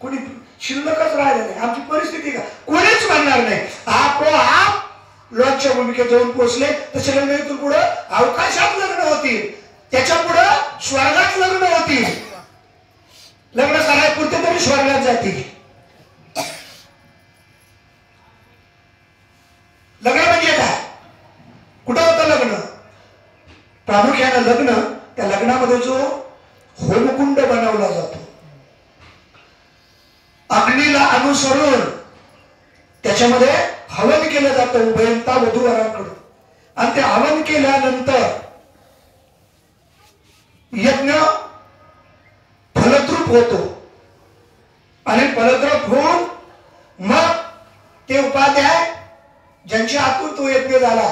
कोणी शिल्लकच राहिलं नाही आमची परिस्थिती का कोणीच म्हणणार नाही आपोआप लॉन्चच्या भूमिकेत जाऊन पोहोचले तसे लग्न इथून पुढे अवकाशात लग्न होतील त्याच्या पुढे स्वर्गात लग्न होतील लग्न करायपुरते तरी स्वर्गात जातील लग्न म्हणजे काय कुठं होतं लग्न प्रामुख्यानं लग्न त्या लग्नामध्ये जो होमकुंड बनवला जातो अग्नीला अनुसरून त्याच्यामध्ये हवन केलं जातं उभयंता वधूवरांकडून आणि ते हवन केल्यानंतर यज्ञ फलद्रूप होतो आणि फलद्रूप होऊन मग ते उपाध्याय ज्यांच्या हातून तो यज्ञ झाला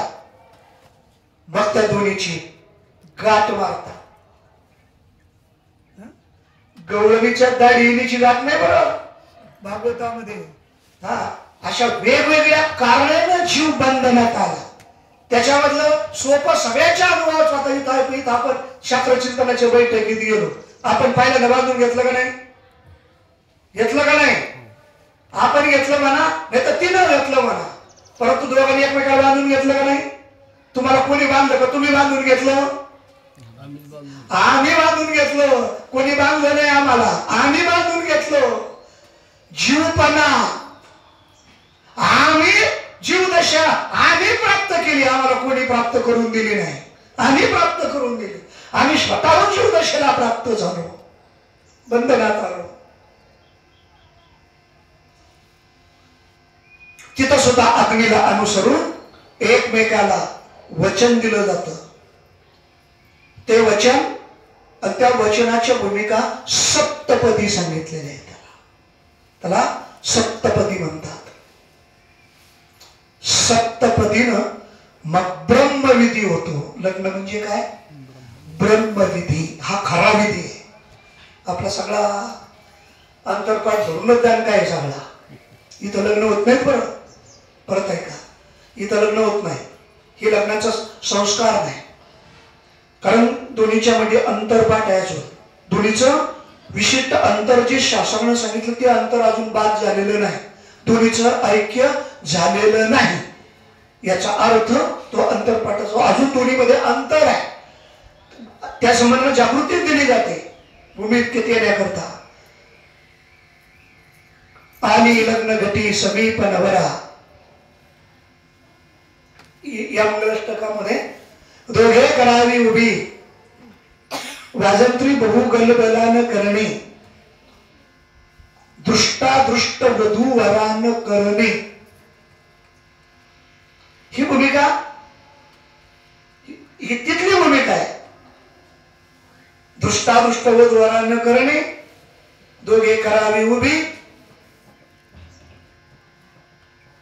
मग त्या दोन्हीची गाठ मारतात गवळणीच्या दाढीची गाठ नाही बरं भागवतामध्ये हा अशा वेगवेगळ्या कारणाने जीव बंधनात आला त्याच्यामधलं सोपं सगळ्याच्या अनुभवात इथं आपण शास्त्रचिंतनाच्या बैठकीत गेलो आपण पहिल्यांदा बांधून घेतलं का नाही घेतलं का नाही आपण घेतलं म्हणा नाही तर तिनं घेतलं म्हणा परंतु दोघांनी एकमेकाला बांधून घेतलं का नाही तुम्हाला कोणी बांधलं का तुम्ही बांधून घेतलं आम्ही बांधून घेतलं कोणी बांधलं नाही आम्हाला आम्ही बांधून घेतलो जीवपणा आम्ही जीवदशा आम्ही प्राप्त केली आम्हाला कोणी प्राप्त करून दिली नाही आम्ही प्राप्त करून दिली आम्ही स्वतःहून जीवदशेला प्राप्त झालो बंधनात आलो तिथं सुद्धा अग्नीला अनुसरून एकमेकाला वचन दिलं जातं ते वचन आणि त्या वचनाच्या भूमिका सप्तपदी सांगितलेल्या आहेत त्याला सप्तपदी म्हणतात सप्तपदीनं मग ब्रह्मविधी होतो लग्न म्हणजे काय ब्रह्मविधी हा खरा विधी आहे आपला सगळा अंतर्पाठ धरूनच दान काय सगळा इथं लग्न होत नाही परत आहे का इथं लग्न होत नाही हे लग्नाचा संस्कार नाही कारण दोन्हीच्या मध्ये अंतरपाठ आहे अजून दोन्हीचं विशिष्ट अंतर जे शासनानं सांगितलं ते अंतर अजून बाद झालेलं नाही दोन्हीचं ऐक्य झालेलं नाही याचा अर्थ तो अंतरपाठाचा अजून दोन्हीमध्ये अंतर आहे त्या संबंधाने जागृती दिली जाते भूमीत किती येण्याकरता आणि लग्न घटी समीप नवरा या मंगलाष्टकामध्ये दोघे करावी उभी वाजंत्री बहुगलबलान करणे दृष्टादृष्ट वधू वरान करणे ही भूमिका ही तिथली भूमिका आहे दृष्टादृष्ट वधू वरान करणे दोघे करावी उभी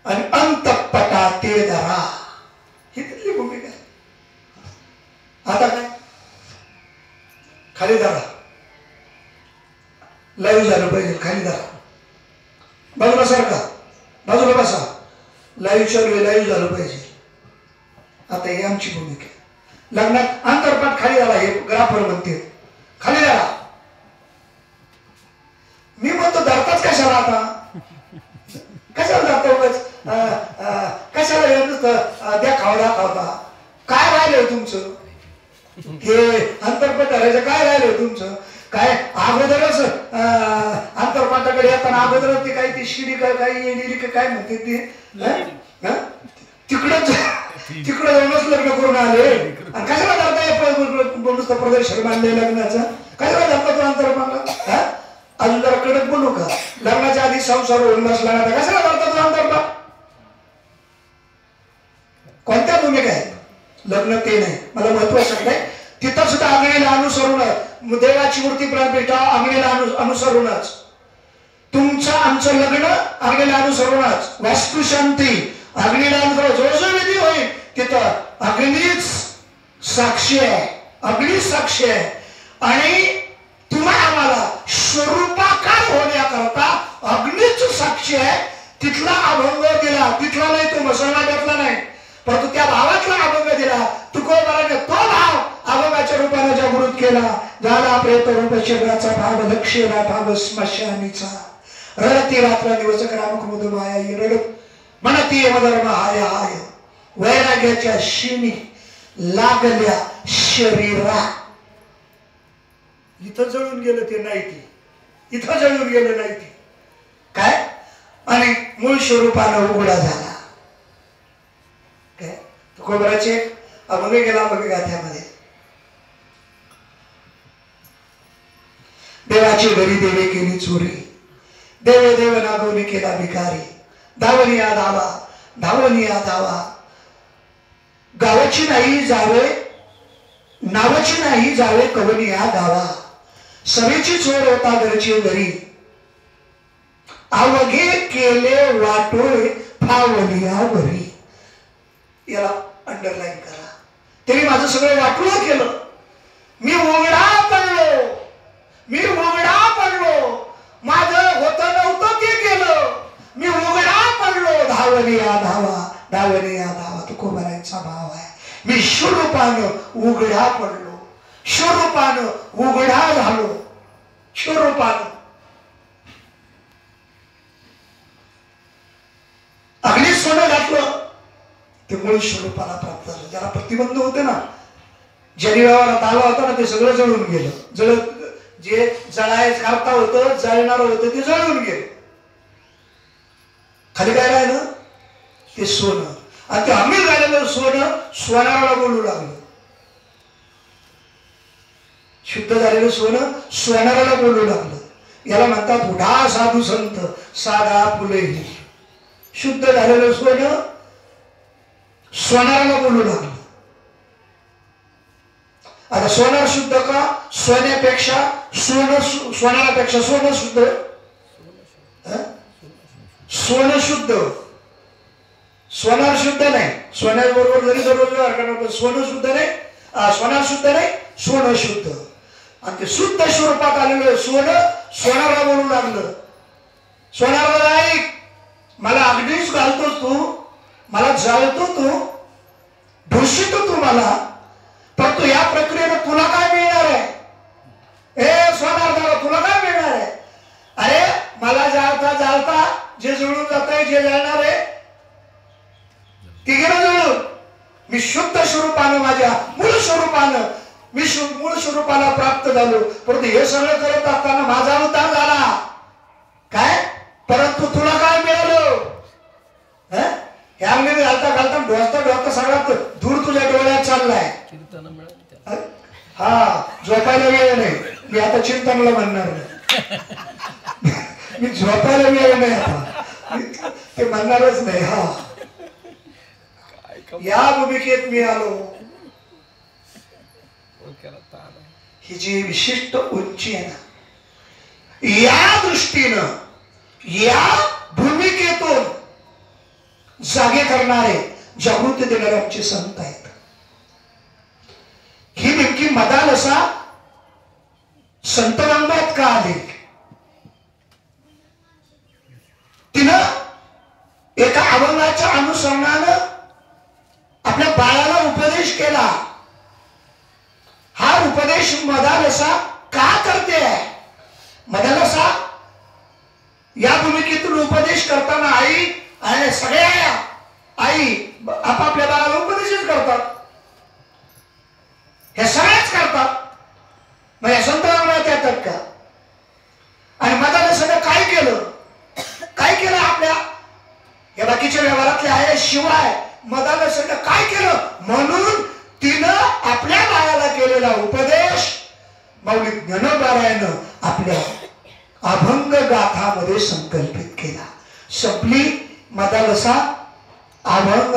आणि अंतपटा ते धरा ही तिथली भूमिका आहे आता काय खाली धरा लाईव्ह झालं पाहिजे खाली धरा बाजूला सारखा बाजूला बसा लाईव्ह चालू आहे लाईव्ह झालं पाहिजे आता ही आमची भूमिका लग्नात अंतरपाठ खाली झाला हे ग्राफर म्हणते खाली धरा मी म्हणतो धरताच कशाला आता कशाला धरता कशाला दाखवता काय राहिलंय तुमचं हे अंतरपाठ धरायचं काय राहिलंय तुमचं काय अगोदरच अंतरपाठाकडे येताना अगोदरच ते काही ती शिडी काय येडी काय म्हणते ते तिकडं जाऊनच लग्न करून आले आणि कशाला करताय नुसतं प्रदर्शन मानलंय लग्नाचं. काय धर्मत्वांतर मानलं? अजून जरा कडक बोलू का? लग्नाच्या आधी संसार होऊन बसला ना, कशाला धर्मत्वांतर? कोणत्या भूमिका आहेत? लग्न ते नाही, मला महत्वाचं नाही. तिथं सुद्धा आंगणीला अनुसरून, देवाची मूर्ती प्रतिष्ठा आंगणीला अनुसरूनच, तुमचं आमचं लग्न आंगणीला अनुसरूनच, वास्तुशांती आंगणीला अनुसरून, जो जो विधी होईल तिथं अग्नीच साक्षी आहे, अग्नी साक्षी आहे. आणि तुम्हाला आम्हाला स्वरूपाकार होण्याकरता अग्नीच साक्षी आहे. तिथला अभंग दिला, तिथला नाही तो मुसलमानातला नाही, परंतु त्या भावातला अभंग दिला. तुकोबाराने तो भाव अभंगाच्या रूपाने जागृत केला. झाला प्रेत रूप शरीराचा भाव, लक्षेला भाव स्मशानीचा. रडती रात्र दिवस ग्रामक मधुमाया, रडत म्हणती मधर्म हाय हाय. वैराग्याच्या शिणी लागल्या शरीरा. इथं जळून गेलं ते नाही, ती इथं जळून गेलं नाही ती काय. आणि मूळ स्वरूपानं उघडा झाला. काय तुकोबाराचे अभंग गेला अभंग गाथ्यामध्ये. देवाची घरी देवे केली चोरी, देव देव नागवणी केला भिकारी. धावणी या धावा, धावणी या धावा. गावाची नाही जावे, नावाची नाही जावे कवनी या गावा. सभेची चोर होता घरची घरी, अवघे केले वाटोळे फावलियावरी. याला अंडरलाईन करा. त्यांनी माझं सगळं वाटोळं केलं. मी उघडा पडलो, मी उघडा पडलो. माझं होतं नव्हतं ते केलं, मी उघडा पडलो. धावणी या धावा, धावणी या धावा. तुकोबारांचा भाव आहे. मी स्वरूपानं उघडा पडलो, स्वरूपानं उघडा झालो, स्वरूपानं. अग्नी सोनं घातलं ते मूळ स्वरूपाला प्राप्त झालं. ज्याला प्रतिबंध होते ना, ज्यांनी व्यवहारात आला होता ना, ते सगळं जळून गेलं. जळत जे जळायच करता होतं, जळणार होतं ते जळून गेलं. खाली काय राहिलं? ते सोनं. आणि ते अमीर झालेलं सोनं सोनाराला बोलू लागलं. शुद्ध झालेलं सोनं सोनाराला बोलू लागलं. याला म्हणतात उढा साधू संत साधा फुले. शुद्ध झालेलं सोनं सोनाराला बोलू लागलं. आता सोनार शुद्ध का? सोन्यापेक्षा सोनं, सोनारापेक्षा सोनं शुद्ध. सोनं शुद्ध, सोनार शुद्ध नाही. सोन्याबरोबर जरी दररोज व्यवहार करणार पण सोनं शुद्ध नाही, सोनार शुद्ध नाही, सोनं शुद्ध. आणि ते शुद्ध स्वरूपात आलेलं सोनं सोनाराला बोलू लागलं. सोनाराला ऐक, मला अगदीच घालतोस तू, मला जाळतो तू, दूषितो तू मला, परंतु या प्रक्रियेनं तुला काय मिळणार आहे? ए सोनार, तुला काय मिळणार आहे? अरे मला जाळता जाळता जे जुळून जात आहे, जे जाणार आहे ते गेलं जुळून. मी शुद्ध स्वरूपानं, माझ्या मूळ स्वरूपानं, मी मूळ स्वरूपाला प्राप्त झालो. परंतु हे सगळं करत असताना माझा उद्धार झाला काय, परंतु तुला काय मिळालं? ह्या अंगणीत घालता घालता ढोसता ढोसता सगळ्यात दूर तुझ्या डोळ्यात चाललाय. हा झोपायला वेळ नाही. मी आता चिंतनला म्हणणार नाही, मी झोपायला वेळ नाही आता, ते म्हणणारच नाही. हा या भूमिकेत मी आलो. ही जी विशिष्ट उंची आहे ना, या दृष्टीनं या भूमिकेतून जागे करणारे, जागृती देणारे आमचे संत आहेत. ही नेमकी मदालसा संत रामदास का आली? तिनं एका अभंगाच्या अनुसरणानं आपल्या बाळाला उपदेश केला. हा उपदेश मदालसा का करते? मदालसा या भूमिकेतून उपदेश करताना आई आणि सगळ्या आई आपापल्या बाळाला उपदेशच करतात. हे सगळ्याच करतात. मग या संत रामदास येतात का? आणि मदालसाने काय केलं? काय केलं आपल्या या बाकीच्या व्यवहारातल्या आहे शिवाय मदालसाने काय केलं? म्हणून तिनं आपल्या बाळाला केलेला उपदेश माऊली ज्ञानोबारायानं आपल्या अभंग गाथामध्ये संकल्पित केला. संपली मदालसा. अभंग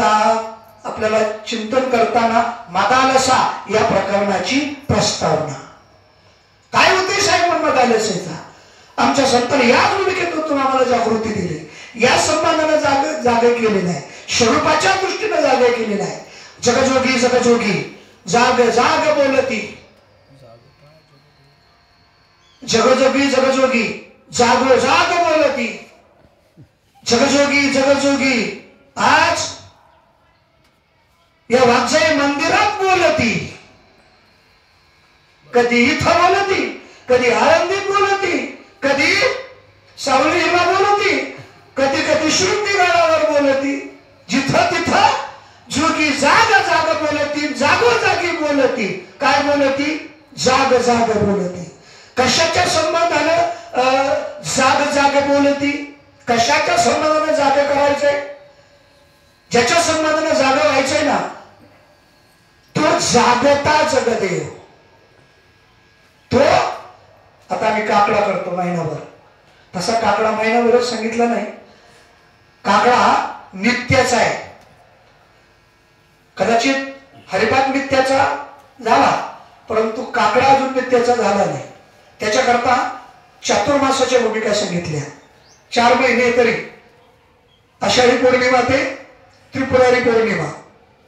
आपल्याला चिंतन करताना मदालसा या प्रकरणाची प्रस्तावना. काय होते साहेब पण मदालसेचा? आमच्या संतांनी याच भूमिकेतून आम्हाला जागृती दिली. या संबंधाने जागे केलेलं आहे. स्वरूपाच्या दृष्टीने जागे केलेलं आहे. जगजोगी जगजोगी जाग जाग बोलती. जगजोगी जगजोगी जागो जाग बोलती. जगजोगी जगजोगी आज या वाघजाई मंदिरात बोलती. कधी इथं बोलती, कधी आळंदीत बोलती, कधी सावलीला बोलती, कधी कधी श्रुती गडावर बोलती. जिथं तिथं जोगी जाग जाग बोलती. जागो जागी बोलती. काय बोलती? जाग जाग बोलती. कशाच्या संबंधानं जाग जाग बोलती? कशाच्या संबंधानं जाग करायचंय? ज्याच्या संबंधानं जाग व्हायचंय ना तो जागता जगदेव. तो आता आम्ही काकडा करतो महिनाभर. तसा काकडा महिनाभरच सांगितला नाही. काकडा नित्याचा आहे. कदाचित हरिपाठ नित्याचा झाला परंतु काकडा अजून नित्याचा झाला नाही. त्याच्याकरता चातुर्मासाच्या भूमिका सांगितल्या. 4 महिने तरी आषाढी पौर्णिमा ते त्रिपुरारी पौर्णिमा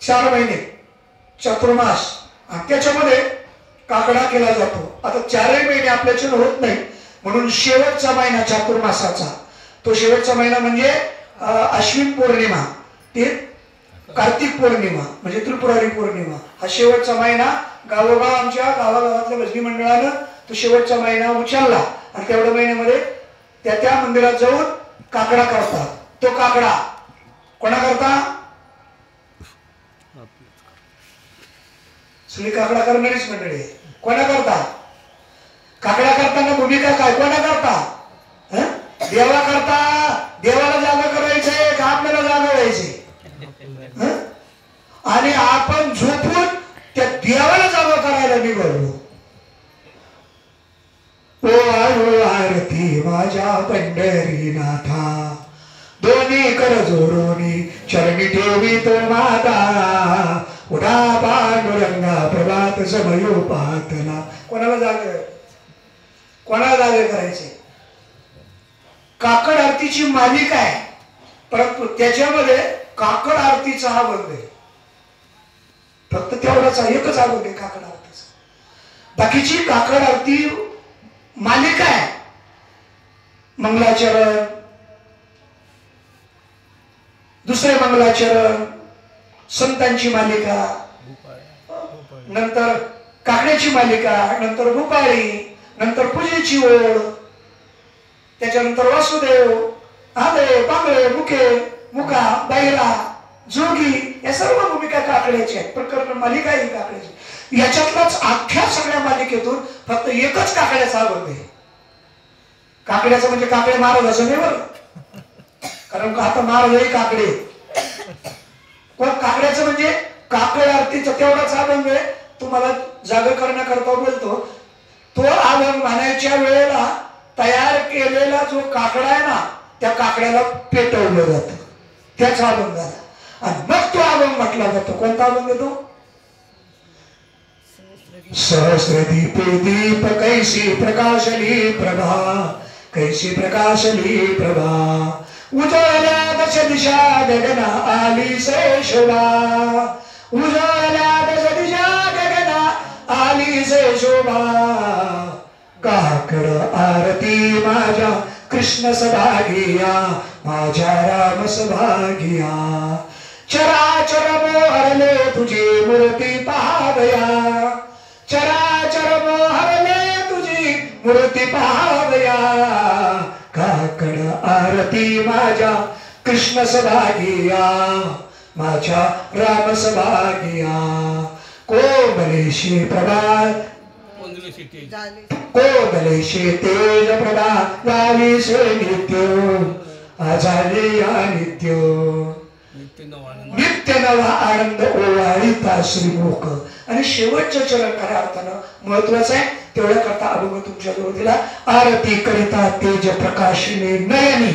4 महिने चातुर्मास आणि त्याच्यामध्ये काकडा केला जातो. आता 4 महिने आपल्याच्यानं होत नाही म्हणून शेवटचा महिना चातुर्मासाचा तो शेवटचा महिना म्हणजे अश्विन पौर्णिमा ते कार्तिक पौर्णिमा म्हणजे त्रिपुरारी पौर्णिमा हा शेवटचा महिना. गावोगाव आमच्या गावागावातल्या भजनी मंडळानं तो शेवटचा महिना उचलला आणि तेवढ्या महिन्यामध्ये त्या मंदिरात जाऊन काकडा करतात. तो काकडा कोणा करता? सगळी काकडा करणारीच मंडळी. कोणा करता? काकडा करताना भूमिका काय? कोणा करता? देवा करता. देवाला जागा करायचंय का आपल्याला जागा व्हायचे? आणि आपण झोपून त्या देवाला जागा करायला निघालो. ओ आरती माझ्या पंढरीनाथा दोन्ही कर जोडोनी चरणी ठेवी तो माता. उडा पांडुरंगा प्रभात समयो पाहतला. कोणाला जागे? कोणाला जागे करायचे? काकड आरतीची मालिका आहे परंतु त्याच्यामध्ये काकड आरतीचा हा वर्ग आहे. फक्त तेवढाचा एकच हा वर्ग आहे काकड आरतीचा. बाकीची काकड आरती मालिका आहे. मंगलाचरण, दुसरे मंगलाचरण, संतांची मालिका, नंतर काकड्याची मालिका, नंतर भूपाळी, नंतर पूजेची ओळ, त्याच्यानंतर वासुदेव, आदे, पांगळे, मुके, मुका, बैरा, जोगी या सर्व भूमिका काकड्याची आहेत. प्रकरण मालिका ही काकड्याची. याच्यातलाच अख्ख्या सगळ्या मालिकेतून फक्त एकच काकड्याचा वर्ग आहे. काकड्याचं म्हणजे काकडे महाराजाचं नाही बरं. कारण आता महाराजही काकडे. पण काकड्याचं म्हणजे काकड आरतीचा तेवढाच अभंग आहे. तुम्हाला जागा करण्याकरता बोलतो. तो अभंग म्हणायच्या वेळेला तयार केलेला जो काकडा आहे ना त्या काकड्याला पेटवलं जातं. त्याचा अभंग झाला आणि मग तो अभंग म्हटला जातो. कोणता अभंग येतो? सहस्र दीपे दीप कैसी प्रकाशली प्रभा, कैसी प्रकाशली प्रभा, उजळल्या दश दिशा गगना आली से शोभा, उजळल्या दश दिशा गगना आली से शोभा. काकड आरती माझ्या कृष्ण सभागिया, माझ्या राम सभागिया. चराचर मोहरले तुझी मूर्ती पाहावया, चराचर मोहरले तुझी मूर्ती पाहावया. काकड आरती माझ्या कृष्ण सभागिया, माझ्या राम सभागिया. कोमलेशी प्रभा, कोमलेशी तेज प्रभा गावी से नित्य, आजाली या नित्य, नित्य नवा आनंद ओवाळीता श्रीमुख. आणि शेवटचं चरण खऱ्या अर्थानं महत्वाचं आहे, तेवढ्या करता अभंग तुमच्या जवळ दिला. आरती करिता तेज प्रकाशने नयनी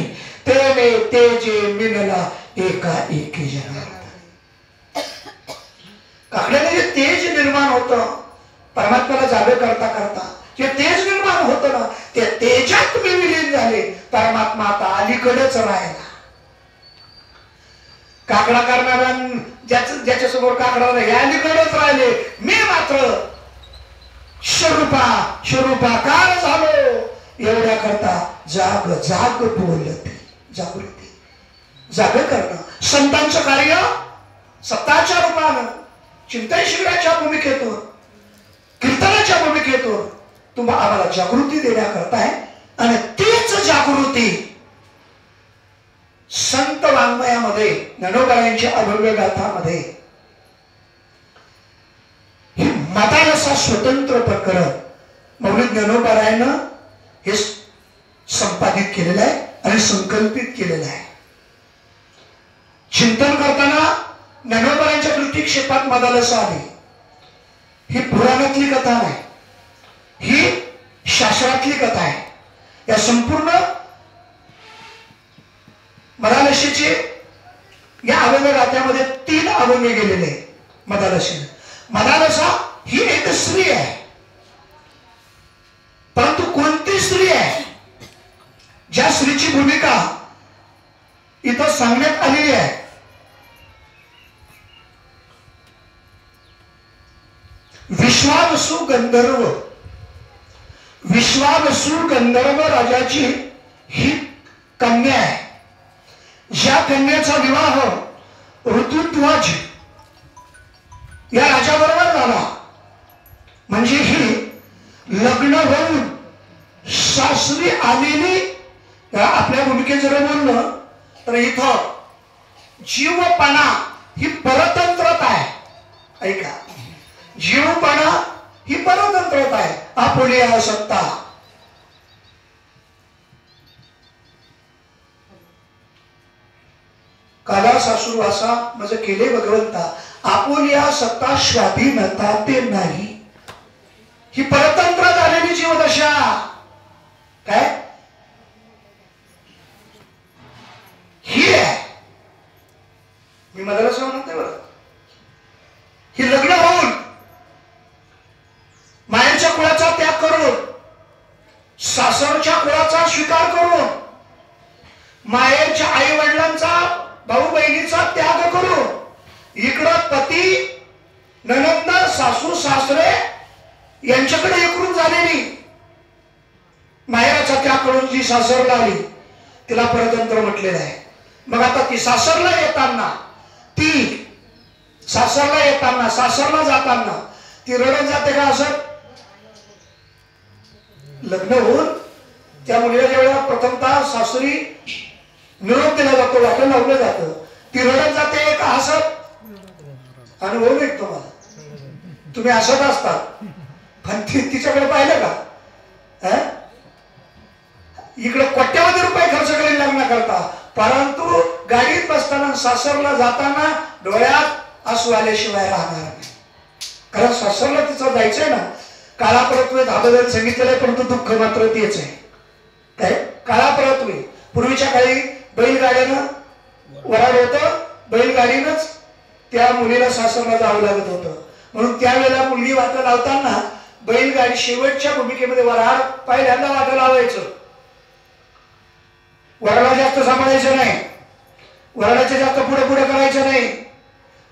तेने तेजे मिनला एका एकी जनार्दनी. काकड्याने जे तेज निर्माण होतं परमात्म्याला जागे करता करता, जे तेज निर्माण होतं ना, ते तेजात तुम्ही विलीन झाले. परमात्मा आता अलीकडेच राहिला. काकडा करणारा ज्याच्या समोर काकडा नाही अलीकडेच राहिले. मी मात्र स्वरूपाकार झालो. एवढ्या करता जाग जाग बोलते. जागृती जाग करणं संतांचं कार्य. सत्ताच्या रूपानं चिंतन शिबिराच्या भूमिकेतून कीर्तनाच्या भूमिकेतून तुम्हाला आम्हाला जागृती देण्याकरता आहे. आणि तीच जागृती संत वाङ्मयामध्ये ज्ञानोबारायांच्या अभव्य गाथामध्ये ही मतालसा स्वतंत्र प्रकरण मौलिक ज्ञानोबारायानं हे संपादित केलेलं आहे आणि संकल्पित केलेलं आहे. चिंतन करताना ज्ञानोबारायांच्या कृतिक्षेपात मदालसा आली. ही पुराणातली कथा नाही, ही शास्त्रातली कथा आहे. या संपूर्ण मदालसेचे या अभंग गाथ्यामध्ये 3 अभंग गेलेले मदालसेने. मदालसा ही एक स्त्री आहे, परंतु कोणती स्त्री आहे ज्या स्त्रीची भूमिका इथं सांगण्यात आलेली आहे. विश्वावसु गंधर्व राजाची ही कन्या आहे. ज्या कन्याचा विवाह ऋतुध्वज या राजाबरोबर झाला. म्हणजे ही लग्न होऊन सासरी आलेली. आपल्या भूमिकेत जर बोललं तर इथं जीवपणा ही परतंत्रता आहे. ऐका, जीवपणा ही परतंत्रता आहे. आपुलिया सत्ता. काला सासू असा माझं केले भगवंता. आपुलिया सत्ता स्वाधीनता ते नाही. ही परतंत्र झालेली जीवदशा. काय ही आहे. मी मला असं म्हणते बरं, ही लग्न होऊन मायेच्या कुळाचा त्याग करून सासरच्या कुळाचा स्वीकार करून मायेच्या आई वडिलांचा भाऊ बहिणीचा त्याग करून इकडं पती ननंद सासू सासरे यांच्याकडे एकरूप झालेली मायेचा त्याग करून जी सासरला आली तिला परतंत्र म्हटलेलं आहे. मग आता ती सासरला येताना सासरला जाताना ती रडत जाते का? असं लग्न होऊन त्या मुलीला जेव्हा प्रथमतः सासरी निरोप दिला जातो, वाटण लावलं जातं, ती रडत जाते का हसत? अनुभव निघतो मला. तुम्ही हसत असतात पण तिच्याकडे पाहिलं का? इकडे कोट्यावधी रुपये खर्च करेल लग्न करता, परंतु गाडीत बसताना सासरला जाताना डोळ्यात आसू आल्याशिवाय राहणार नाही. कारण सासरला तिचं जायचंय ना. काळापरत्वे धाबदल सांगितलेलं आहे, परंतु दुःख मात्र तेच आहे. काय काळापरत्वे? पूर्वीच्या काळी बैलगाड्यानं वराड होतं, बैलगाडीनंच त्या मुलीला सासरला जावं लागत होतं. म्हणून त्यावेळेला मुलगी वाटं लावताना बैलगाडी शेवटच्या भूमिकेमध्ये वराड पहिल्यांदा वाटं लावायचं. वराडा जास्त सांभाळायचं नाही, वराडाच्या जास्त पुढे पुढे करायचं नाही,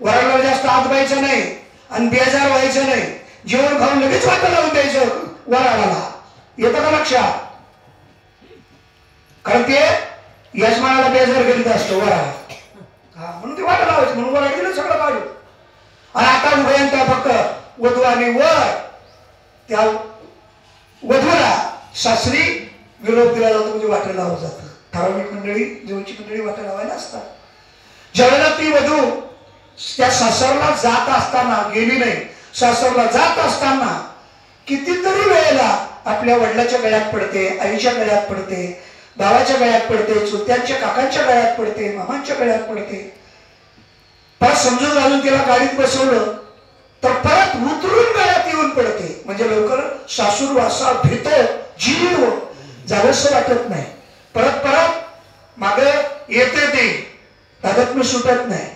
वराडाला जास्त आत व्हायचं नाही आणि बेजार व्हायचं नाही. जेवण खाऊन लगेच वाटं लावून द्यायचं वराडाला. येतं का लक्षात? कारण ते यजमानाला बेजार करीत असतो वराड. म्हणून ते वाटं लावायचं, म्हणून वराड दिलं सगळं काढू. आणि आता उभयंता फक्त वधू आणि वर त्या वधूला सासरी विरोध दिला जातो, म्हणजे वाटं लावलं जातं. ठराविक मंडळी जवळची मंडळी वाटं लावायला असतात. ज्यावेळेला ती वधू त्या सासरला जात असताना गेली नाही, सासरला जात असताना कितीतरी वेळेला आपल्या वडिलाच्या गळ्यात पडते, आईच्या गळ्यात पडते, भावाच्या गळ्यात पडते, चुलत्यांच्या काकांच्या गळ्यात पडते, मामांच्या गळ्यात पडते. परत समजून घालून तिला गाडीत बसवलं तर परत उतरून गळ्यात येऊन पडते. म्हणजे लवकर सासूर वासा भीतो जीव जावंसं वाटत नाही. परत परत माग येते ते तादात्म्य सुटत नाही.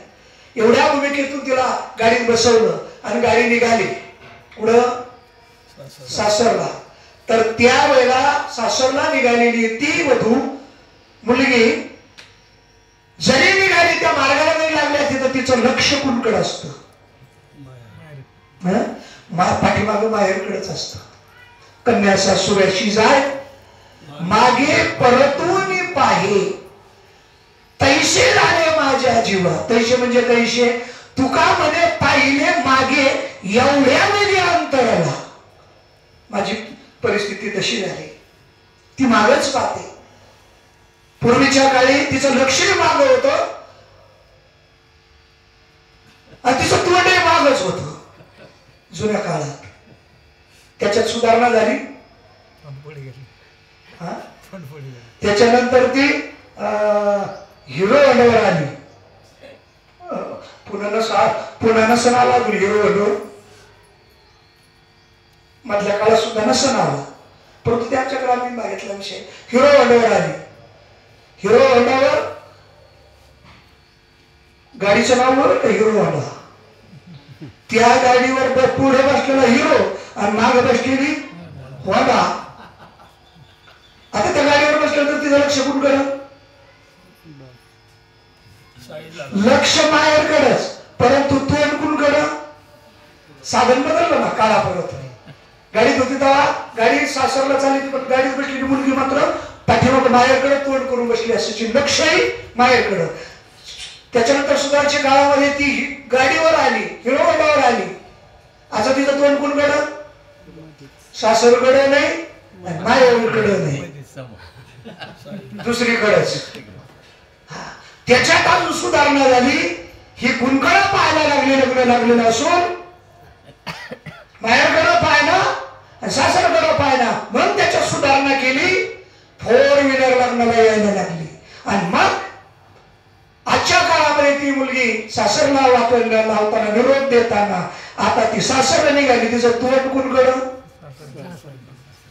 एवढ्या भूमिकेतून तिला गाडीत बसवलं आणि गाडी निघाली कुठं? सासरला. तर त्यावेळेला सासरला निघालेली ती वधू मुलगी जरी निघाली त्या मार्गाला नाही लागल्या तिथं तिचं लक्ष कुणकडे असतं? पाठीमाग माहेरकडेच असतं. कन्या सासुऱ्याशी जाय मागे परतून पाहे तैसे झाले माझ्या जीवा. तैसे म्हणजे कैसे? तुका म्हणे पाहिले मागे एवढ्या वेगळ्या अंतराला. माझी परिस्थिती तशी झाली. ती मागच पाहते. पूर्वीच्या काळी तिचं लक्षही माग होतं आणि तिचं तोंडही मागच होतं. जुन्या काळात त्याच्यात सुधारणा झाली. त्याच्यानंतर ती हिरो हंडवर आली. पुन्हा नसन आला हिरो हंडवर. मधल्या काळात सुद्धा नसन आला. परंतु त्याच्या ग्रामीण भागातला विषय. हिरो हंडवर आली. हिरो हंडावर गाडीचं नाव बरं का? हिरो हंडा. त्या गाडीवर पुढे बसलेला हिरो आणि मागे बसलेली होंडा. आता त्या गाडीवर बसलं तर तिचं लक्ष कुठं? लक्ष माहेरकडेच, परंतु तोंड कुणकडं? साधन बदललं ना काळा परत. गाडीत होती तेव्हा गाडी सासरला चालली पण गाडीत बसलेली मुलगी मात्र पाठीमाग माहेरकडे तोंड करून बसली असायची. लक्षही माहेरकडं. त्याच्यानंतर सुधारच्या काळामध्ये ती गाडीवर आली, हिरो हंडावर आली. आता तिचं तोंड कुणकडं? सासरकडे नाही माहेरकडे नाही, दुसरीकडेच. त्याच्यात अजून सुधारणा झाली. ही कुणकडं पाहायला लागलेलं असून माहेरकडं पाहिना आणि सासरकडं पाहिना. म्हणून त्याच्यात सुधारणा केली. 4 व्हीलर लग्नाला यायला लागली. आणि मग आजच्या काळामध्ये ती मुलगी सासरला वापरला लावताना निरोप देताना आता ती सासरला निघाली. तिचं तोंड कुणकडं?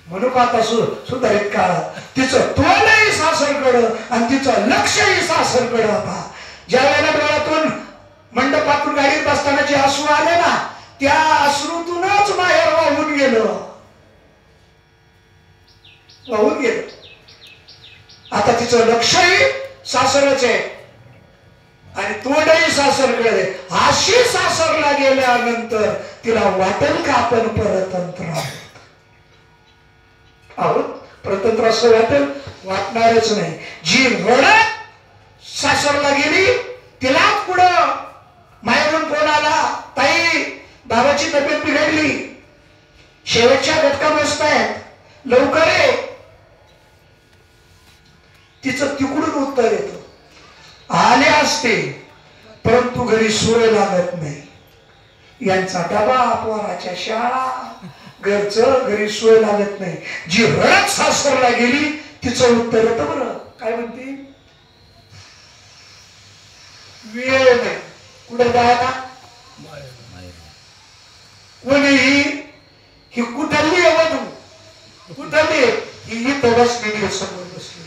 म्हणून आता सुधारित काळात तिचं तोंडही सासरकडं आणि तिचं लक्षही सासरकडं. आता ज्या वेळेला डोळ्यातून मंडपातून गाडीत बसताना जे अश्रू आले ना त्या अश्रूतूनच माहेर वाहून गेलं. आता तिचं लक्षही सासरच आहे आणि तोंडही सासरकडे आहे. अशी सासरला गेल्यानंतर तिला वाटेल का आपण परतंत्र आहोत? परतंत्र असं वाटेल? वाटणारच नाही. जी रडत सासरला गेली तिला पुढं माहेरून फोन आला, ताई बाबाची तब्येत बिघडली, शेवटच्या घटका बसतायत, लवकर ये. तिचं तिकडून उत्तर येतं, आले असते परंतु घरी सोय लागत नाही. यांचा डबा, पोराच्या शाळा, घरचं घरी सोय लागत नाही. जी रडत सासरला गेली तिचं उत्तर येतं. बरं काय म्हणते? वेळ नाही. कुठे जायला? कोणीही ही कुठली वधू कुठली ही इथं बसलेली, समोर बसलेली.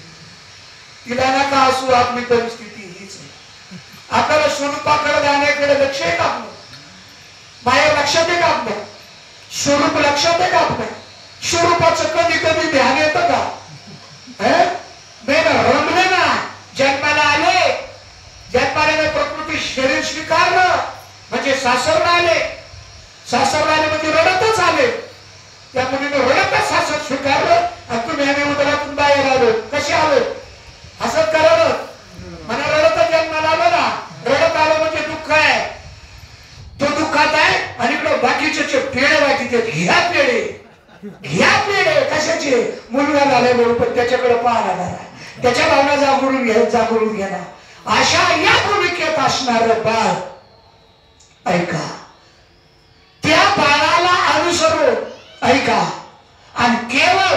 तिला नका असू, आपली परिस्थिती हीच आहे. आपल्याला स्वरूपाकडे जाण्याकडे लक्ष आहे का आपलं? बाहेर लक्षात आहे का आपलं? स्वरूप लक्षात आहे का आपलं? स्वरूपाचं कधी कधी ध्यान येतं का? रमले ना, जन्माला आले, जन्माला प्रकृती शरीर स्वीकारलं म्हणजे सासरला आले, सासरला आले म्हणजे रडतच आले. त्या मुलीने रडतच सासर स्वीकारलं आणि तुम्ही आम्ही उदरातून बाहेर आलो. कसे आलो? हसत का रडत? मला रडतच जन्माला आलो ना. रडत आलो म्हणजे दुःख आहे, तो दुःखात आहे. आणि इकडं बाकीचे पेढे वाटीत घ्या पेढे, घ्या पेढे. कशाचे? मुलगा झालाय बरोबर त्याच्याकडे पाहायला लागला, त्याच्या भावना जागरून घेणार. अशा या भूमिकेत असणार बाळ ऐका, त्या बाळाला अनुसरून ऐका आणि केवळ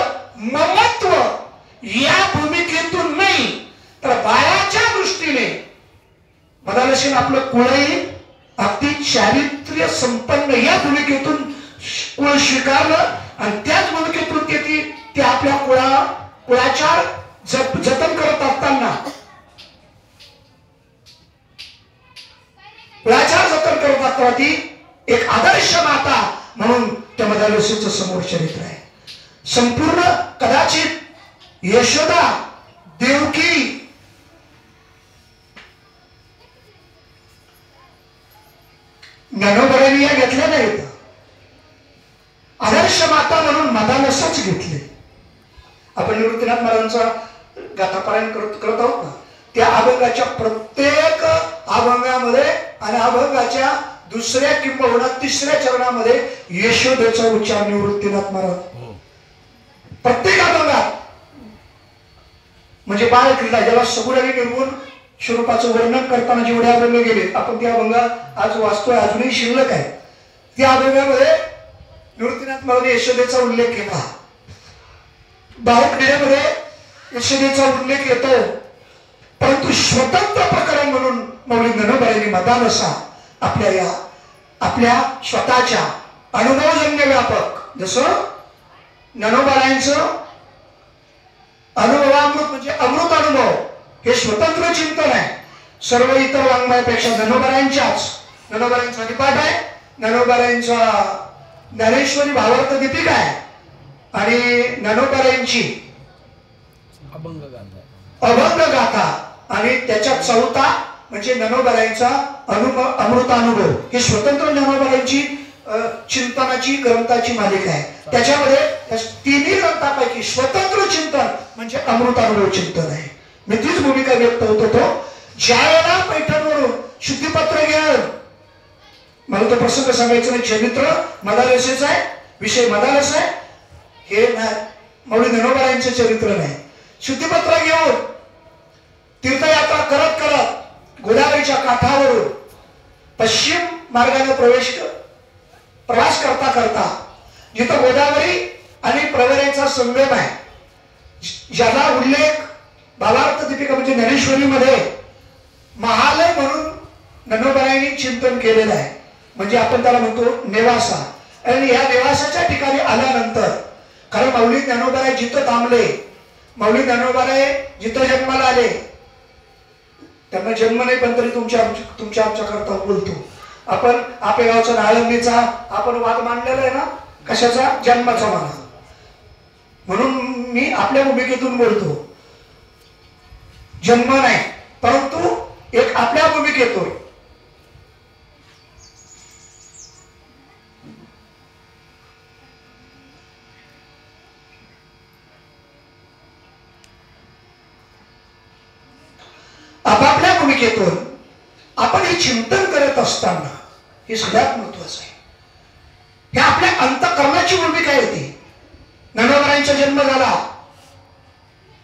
ममत्व या भूमिकेतून नाही तर बाळाच्या दृष्टीने बदलशील आपलं कुळही अगदी चारित्र्य संपन्न या भूमिकेतून कुळ स्वीकारलं आणि त्याच भूमिकेतून ते आपल्या कुळाच्या जतन करत असताना कुळाचार जतन करत असताना ती एक आदर्श माता म्हणून त्या मदालसीचं समोर चरित्र आहे. संपूर्ण कदाचित यशोदा देवकी ज्ञानोबरांनी या घेतल्या नाहीत. आदर्श माता म्हणून मदालसच घेतले. आपण निवृत्तीनाथ महाराजांचा गाथापारायण करत आहोत ना, त्या अभंगाच्या प्रत्येक अभंगामध्ये आणि अभंगाच्या दुसऱ्या किंबहुना तिसऱ्या चरणामध्ये यशोदेचा उच्चार निवृत्तीनाथ महाराज प्रत्येक अभंगात. म्हणजे बाळ क्रीडा ज्याला सगुणाने निर्गुण स्वरूपाचं वर्णन करताना जेवढे अभंग गेले आपण त्या अभंगात आज वाचतोय, अजूनही शिल्लक आहे. त्या अभंगामध्ये निवृत्तीनाथ महाराज यशोदेचा उल्लेख केला. बाळक्रीडेमध्ये यशोदेचा उल्लेख येतो, परंतु स्वतंत्र प्रकरण म्हणून मौली ज्ञानोबरांनी मदालसा आपल्या स्वतःच्या अनुभवजन्य व्यापक, जसं ज्ञानोबरांचं अनुभवामृत म्हणजे अमृत अनुभव हे स्वतंत्र चिंतन आहे. सर्व इतर वाङ्मयापेक्षा ज्ञानोबरांचा हरिपाठ आहे, ज्ञानोबरांचा ज्ञानेश्वरी भावार्थ दीपिका आहे आणि ज्ञानोबरांची अभंग गाथा आणि त्याच्या चौथा म्हणजे ज्ञानोबरांचा अमृतानुभव हे स्वतंत्र ज्ञानोबरांची चिंतनाची ग्रंथाची मालिका आहे. त्याच्यामध्ये तिन्ही ग्रंथापैकी स्वतंत्र चिंतन म्हणजे अमृतानुभव चिंतन आहे. मी तीच भूमिका व्यक्त होत होतो. ज्यावेळेला पैठणवरून शुद्धीपत्र घेऊन, मला तो प्रसंग सांगायचा नाही, चरित्र मदालसेच आहे, विषय मदालस आहे, हे मौली ज्ञानोबरांचे चरित्र नाही. शुद्धीपत्र घेऊन तीर्थयात्रा करत करत गोदावरीच्या काठावरून पश्चिम मार्गाने प्रवास करता करता जिथं गोदावरी आणि प्रवरेचा संगम आहे, ज्याला उल्लेख भावार्थ दीपिका म्हणजे ज्ञानेश्वरीमध्ये महालय म्हणून ज्ञानोबरांनी चिंतन केलेलं आहे. म्हणजे आपण त्याला म्हणतो नेवासा. आणि या नेवासाच्या ठिकाणी आल्यानंतर, कारण मौली ज्ञानोबराय जिथं थांबले, मौली ज्ञानोबराय जिथं जन्माला आले, त्यांना जन्म नाही पण तरी तुमच्या आमच्या करता बोलतो आपण. आपल्या गावचा आळंदीचा आपण वाद मांडलेला आहे ना, कशाचा? जन्माचा माना. म्हणून मी आपल्या भूमिकेतून बोलतो. जन्म नाही, परंतु एक आपल्या भूमिकेतून आपापल्या भूमिकेतून आपण हे चिंतन करत असताना हे सगळ्यात महत्वाचं आहे. हे आपल्या अंतःकरणाची भूमिका येते. ज्ञानोबरांचा जन्म झाला,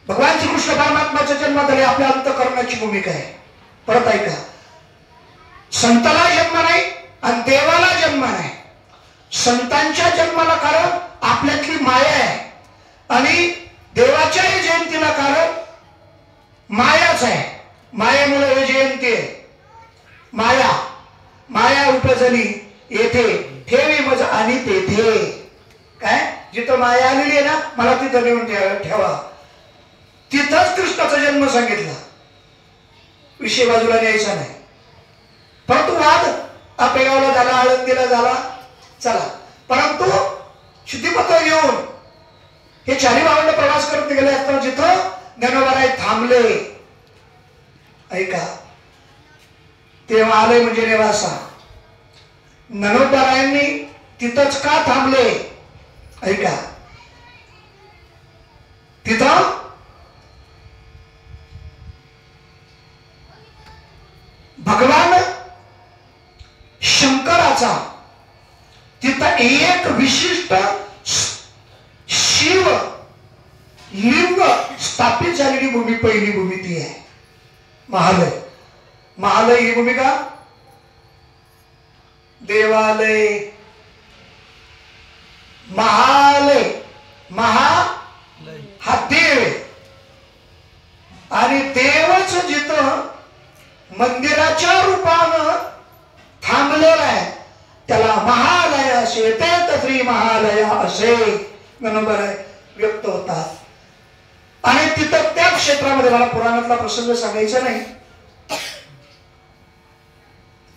भगवान श्रीकृष्ण परमात्माचा जन्म झाले, आपल्या अंतःकरणाची भूमिका आहे. परत ऐका, संताला जन्म नाही आणि देवाला जन्म नाही. संतांच्या जन्माला कारण आपल्यातली माया आहे आणि देवाच्याही जयंतीला कारण मायाच आहे. मायेमुळे हे जयंती आहे. माया उपजली येथे ठेवी मज आणि तेथे. काय जिथं माया आलेली आहे ना, मला तिथं नेऊन ठेवा. तिथंच कृष्णाचा जन्म सांगितला, विषय बाजूला न्यायचा नाही. परंतु वाद आपेगावला झाला, आळंदीला झाला, चला. परंतु शुद्धीपत्र घेऊन हे चारी भावांना प्रवास करत गेले असताना जिथं ज्ञानोबराय थांबले, ऐका, तेव्हा आले म्हणजे नेवासा. ज्ञानोबरायांनी तिथंच का थांबले? ऐका, तिथं भगवान शंकराचा तिथं एक विशिष्ट शिव लिंग स्थापित झालेली भूमी, पहिली भूमी ती आहे महालय. महालय ही भूमिका देवालय, महालय, हा देव आणि देवच जिथं मंदिराच्या रूपानं थांब हिमालया असे नंबर व्यक्त होतात. आणि तिथं त्या क्षेत्रामध्ये मला पुराणातला प्रसंग सांगायचा नाही,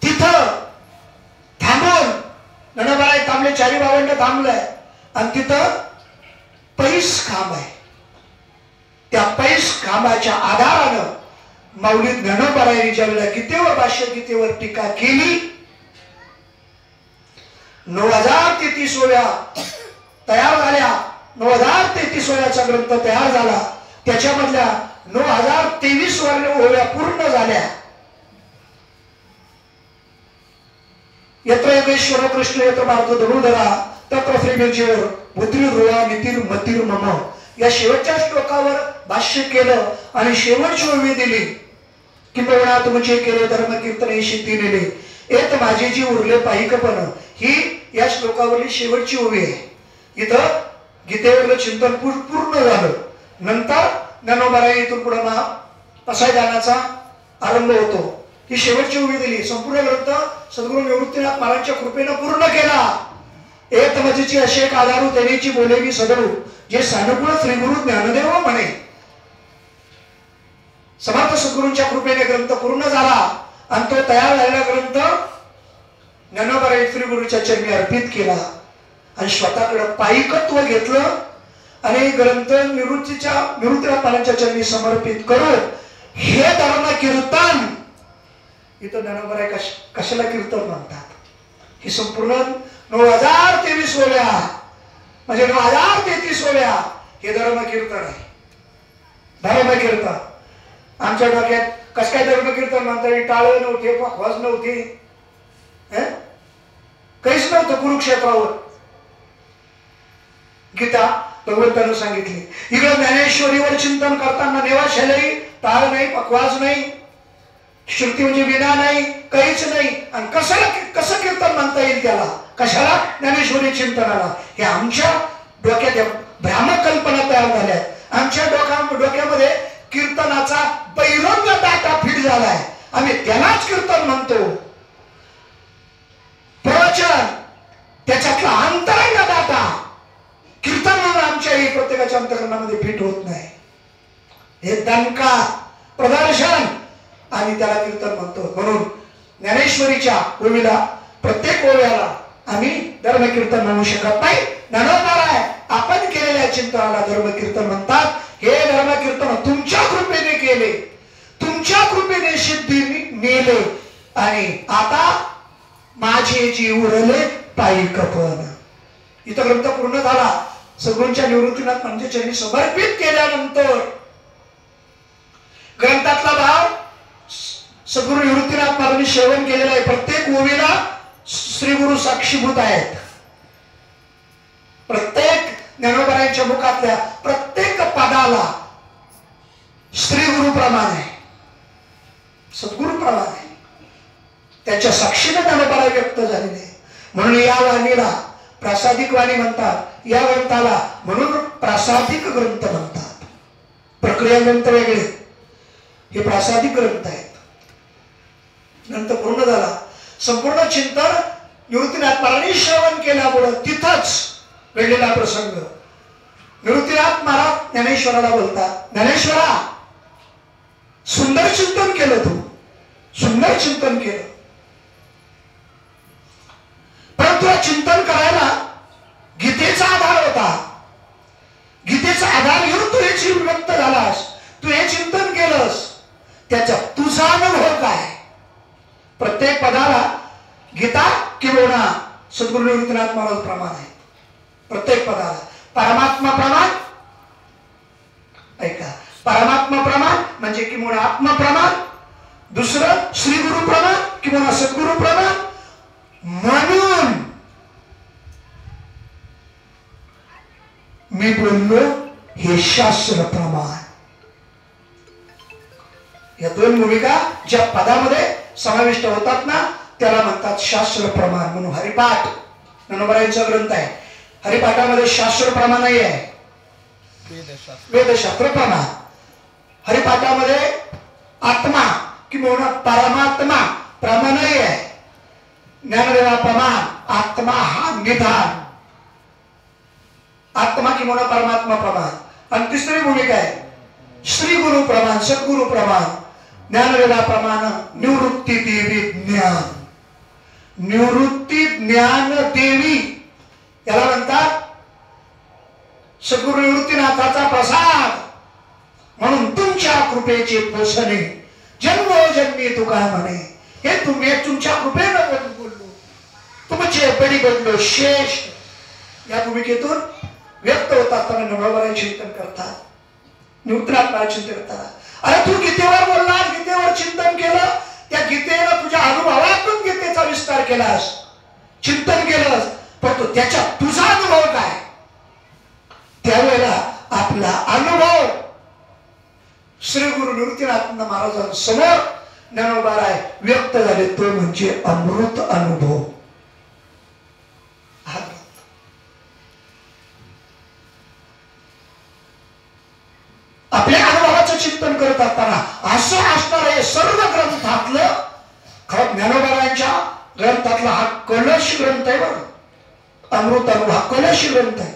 तिथं थांबून ननबाई थांबले, चारी भावंड थांबलंय आणि तिथं पैस खांब आहे. त्या पैस खांबाच्या आधारानं माऊली ज्ञानोबारायांनी ज्यावेळेला गीतेवर भाष्य, गीतेवर टीका केली, 9033 ओव्या तयार झाल्या. 9033 ओव्याचा ग्रंथ तयार झाला. त्याच्यामधल्या 9023 ओव्या पूर्ण झाल्या. यत्र योगेश्वर कृष्ण यत्र भारत धनुधरा तत्र श्रीमिर्जीवर बुद्धी ध्रुवा नीतीर मतीर मम, या शेवटच्या श्लोकावर भाष्य केलं आणि शेवटची ओवी दिली. किंबहुना तुमचे केले धर्म कीर्तन हे सिद्धी नेले, येत माझे जी उरले पाहिकपण, ही या श्लोकावरली शेवटची ओवी आहे. इथं गीतेवरलं चिंतन पूर्ण झालं. नंतर ज्ञानोबाराय इथून पुढे पसायदानाचा आरंभ होतो. ही शेवटची ओवी दिली. संपूर्ण ग्रंथ सद्गुरू निवृत्तीनाथ महाराजांच्या कृपेनं पूर्ण केला. एक मजेची असे एक आधारू त्यानेची बोलेवी सदरू, जे सानुकूळ श्रीगुरु ज्ञानदेव म्हणे. समर्थ सद्गुरूंच्या कृपेने ग्रंथ पूर्ण झाला आणि तो तयार झालेला ग्रंथ ज्ञानोबाराय श्रीगुरूच्या चरणी अर्पित केला आणि स्वतःकडे पायिकत्व घेतलं आणि ग्रंथ निवृत्तीनाथ महाराजांच्या चरणी समर्पित करून हे धर्म कीर्तन, इथं ज्ञानोबाराय कशाला कीर्तन म्हणतात, ही संपूर्ण 9023 ओव्या म्हणजे 9033 ओव्या हे धर्म कीर्तन आहे. धर्म कीर्तन आमच्या डोक्यात कसं काय धर्म कीर्तन म्हणता येईल? टाळ नव्हते, पखवाज नव्हती, काहीच नव्हतं. कुरुक्षेत्रावर गीता भगवंतानं सांगितली. इकडे ज्ञानेश्वरीवर चिंतन करताना नेवाशालाही टाळ नाही, पखवाज नाही, श्रुती म्हणजे विना नाही, काहीच नाही. आणि कसं कीर्तन म्हणता येईल त्याला? कशाला? ज्ञानेश्वरी चिंतनाला. हे आमच्या डोक्यात भ्रामक कल्पना तयार झाल्या. आमच्या डोक्यामध्ये कीर्तनाचा बैरंग डाटा फिट झालाय. आम्ही त्यालाच कीर्तन म्हणतो. प्रवचन त्याच्यातला अंतरंग डाटा कीर्तन म्हणून आमच्याही प्रत्येकाच्या अंतकरणामध्ये फिट होत नाही. हे दणका प्रदर्शन आणि त्याला कीर्तन म्हणतो. म्हणून ज्ञानेश्वरीच्या ओवीला, प्रत्येक ओव्याला आम्ही धर्म कीर्तन म्हणू शकत नाही. ज्ञानोबाराय आपण केलेल्या चिंतनाला धर्म कीर्तन म्हणतात. हे धर्म कीर्तन तुमच्या कृपेने केले, तुमच्या कृपेने सिद्धी नेले आणि आता माझे जी उरले पायिकपण. इथं ग्रंथ पूर्ण झाला. सद्गुरूंच्या निवृत्तीनाथ म्हणजे चरणी समर्पित केल्यानंतर ग्रंथातला भाव सद्गुरू निवृत्तीनाथ महाराजांनी श्रवण केलेला आहे. प्रत्येक ओवीला श्री गुरु साक्षीभूत आहेत. प्रत्येक ज्ञानोबारायांच्या मुखातल्या प्रत्येक पदाला श्री गुरु प्रमाण आहे, सद्गुरु प्रमाण आहे. त्याच्या साक्षीने ज्ञानोबाराय व्यक्त झालेले आहे. म्हणून या वाणीला प्रासादिक वाणी म्हणतात. या ग्रंथाला म्हणून प्रासादिक ग्रंथ म्हणतात. प्रक्रिया ग्रंथ वेगळे, हे प्रासादिक ग्रंथ आहेत. ग्रंथ पूर्ण झाला. संपूर्ण चिंतन निवृत्तीनाथ महाराजांनी श्रवण केल्यामुळे तिथंच घडलेला प्रसंग. निवृत्तीनाथ महाराज ज्ञानेश्वराला बोलतात, ज्ञानेश्वरा सुंदर चिंतन केलं, तू सुंदर चिंतन केलं, परंतु चिंतन करायला गीतेचा आधार होता. गीतेचा आधार घेऊन तू हे व्यक्त झालास, तू हे चिंतन केलंस, त्याचा तुझा अनुभव काय? प्रत्येक पदाला गीता किंवा सद्गुरू निवृत्तीनाथ महाराज प्रमाण आहे. प्रत्येक पदाला परमात्मा प्रमाण, ऐका, परमात्मा प्रमाण म्हणजे किंवा आत्मा प्रमाण, दुसरं श्री गुरु प्रमाण किंवा सद्गुरु प्रमाण. म्हणून मी बोललो हे शास्त्र प्रमाण. या दोन भूमिका ज्या पदामध्ये समाविष्ट होतात ना त्याला म्हणतात शास्त्र प्रमाण. म्हणून हरिपाठ ज्ञानोबारायांचा ग्रंथ आहे. हरिपाठामध्ये शास्त्र प्रमाण नाही आहे, वेदशास्त्र प्रमाण. हरिपाठामध्ये आत्मा किंवा परमात्मा प्रमाण नाही आहे. ज्ञानदेवा प्रमाण, आत्मा हा निधान. आत्मा किंवा परमात्मा प्रमाण. आणि तिसरी भूमिका आहे श्री गुरु प्रमाण, सद्गुरु प्रमाण, ज्ञानवेदा प्रमाण, निवृत्ती देवी ज्ञान. निवृत्ती ज्ञान देवी याला म्हणतात सद्गुरु निवृत्तीनाथाचा प्रसाद. म्हणून तुमच्या कृपेचे पोषणे जन्मोजन्मी तुका म्हणे. हे तुम्ही तुमच्या कृपेनं बोललो, तुमचे बडी बदलो शेष या भूमिकेतून व्यक्त होतात. पण नवराय चिंतन करतात, निवृत्तीनाथाला चिंतन करतात. अरे तू गीतेवर बोललास, गीतेवर चिंतन केलं, त्या गीतेनं तुझ्या अनुभवातून गीतेचा विस्तार केलास, चिंतन केलंस, पण तो त्याच्या तुझा अनुभव काय? त्यावेळेला आपला अनुभव श्री गुरु निवृत्तीनाथ महाराजांसमोर ज्ञानोबाराय व्यक्त झाले, तो म्हणजे अमृत अनुभव. आपल्या अनुभवाचं चिंतन करत असताना असं असणार हे सर्व ग्रंथातलं, खरं ज्ञानोबारायांच्या ग्रंथातला हा कलश ग्रंथ आहे बरं. अमृत अनुभव हा कलश ग्रंथ आहे.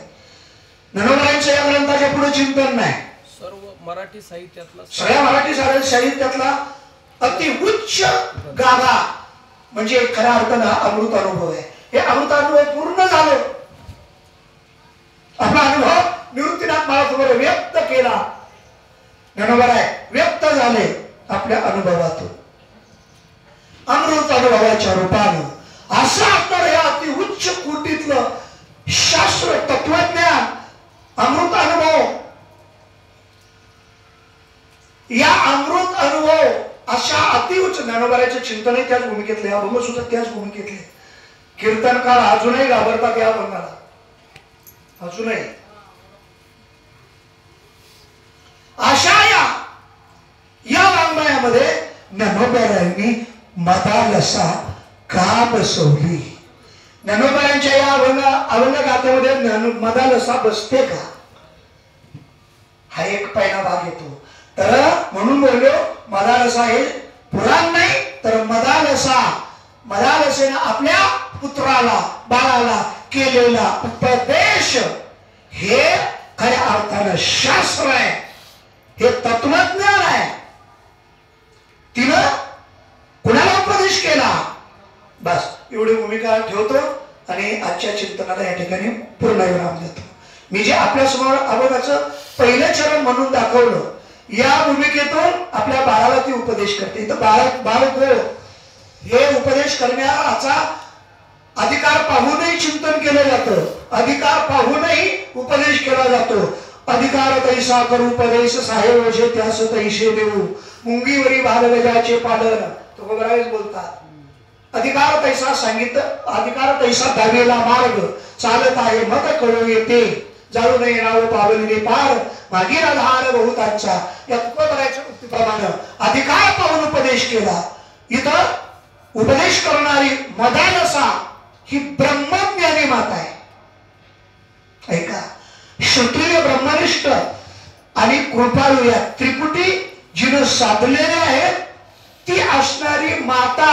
ज्ञानोबारायांचं या ग्रंथाच्या पुढे चिंतन नाही. सर्व मराठी साहित्यातला, सगळ्या मराठी साहित्यातला अति उच्च गाभा म्हणजे खऱ्या अर्थानं अमृत अनुभव आहे. हे अमृत अनुभव पूर्ण झालं. आपला अनुभव निवृत्तीनाथ महाराजांवर व्यक्त केला. ज्ञानोबाराय व्यक्त झाले आपल्या अनुभवातून अमृत अनुभवाच्या रूपानं. असं असणार हे अति उच्च कोटीतलं शास्त्र तत्वज्ञान अमृत अनुभव. या अमृत अनुभव अशा अतिउच्च ज्ञानोबारायचं चिंतनही त्याच भूमिकेतले, अभंग सुद्धा त्याच भूमिकेतले. कीर्तनकार अजूनही घाबरतात या अभंगाला, अजूनही. अशा या वाङ्मयामध्ये ज्ञानोबारायांनी मदालसा का बसवली. ज्ञानोबारायांच्या या अभंग गाथेमध्ये मदालसा बसते का, हा एक पहिला भाग येतो. तर म्हणून बोललो मदालसा हे पुराण नाही तर मदालसा. मदालसेनं आपल्या पुत्राला बाळाला केलेला उपदेश हे खऱ्या अर्थानं शास्त्र आहे, हे तत्वज्ञान आहे. तिनं कुणाला उपदेश केला. बस एवढी भूमिका ठेवतो आणि आजच्या चिंतनाला या ठिकाणी पूर्णविराम देतो. मी जे आपल्या समोर अभंगाचं पहिलं चरण म्हणून दाखवलं, या भूमिकेतून आपल्या बाळाला ती उपदेश करते. तर बाळ हे उपदेश करण्याचा अधिकार पाहूनही चिंतन केलं जातं, अधिकार पाहूनही उपदेश केला जातो. अधिकार तैसा करू उपदेश साहेब ओझे त्यास तैसे देऊ मुंगीवरी भालगजाचे पालन. तुकोबराज बोलतात अधिकार तैसा सांगितलं, अधिकार तैसा दावेला मार्ग चालत आहे मत कळू येते जाळू नये नाव पावलीने पार मागील आधार बहुतांचा. या तुकोबराच्या उक्तीप्रमाणे अधिकार पाहून उपदेश केला. इथं उपदेश करणारी मदालसा ही ब्रह्मज्ञानी माता आहे. ऐका, क्षत्रिय ब्रह्मनिष्ठ आणि कृपाळू या त्रिपुटी जिनं साधलेले आहेत ती असणारी माता,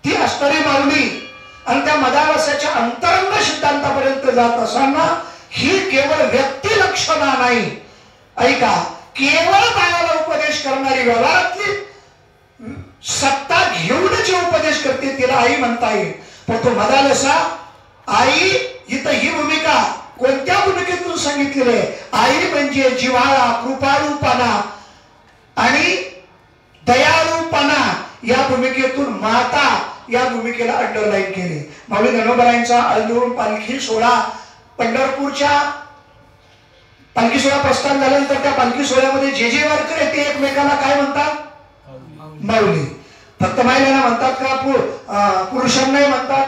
ती असणारी माऊली. आणि त्या मदालसाच्या अंतरंग सिद्धांतापर्यंत जात असताना ही केवळ व्यक्ती लक्षणा नाही. ऐका, केवळ बाळाला उपदेश करणारी व्यवहारातली सत्ता घेऊन जे उपदेश करते तिला आई म्हणता येईल. पण तो मदालसा आई, इथं ही भूमिका कोणत्या भूमिकेतून सांगितलेली आहे. आई म्हणजे जिव्हाळा, कृपाळूपणा आणि दयाळूपणा. या भूमिकेतून माता या भूमिकेला अंडरलाईन केली. माऊली ज्ञानोबारायांचा आळंदीवरून पालखी सोहळा, पंढरपूरच्या पालखी सोहळा प्रस्थान झाल्यानंतर त्या पालखी सोहळ्यामध्ये जे जे वारकरी आहेत ते एकमेकाला काय म्हणतात, माऊली. फक्त महिलांना म्हणतात का, पुरुषांनाही म्हणतात.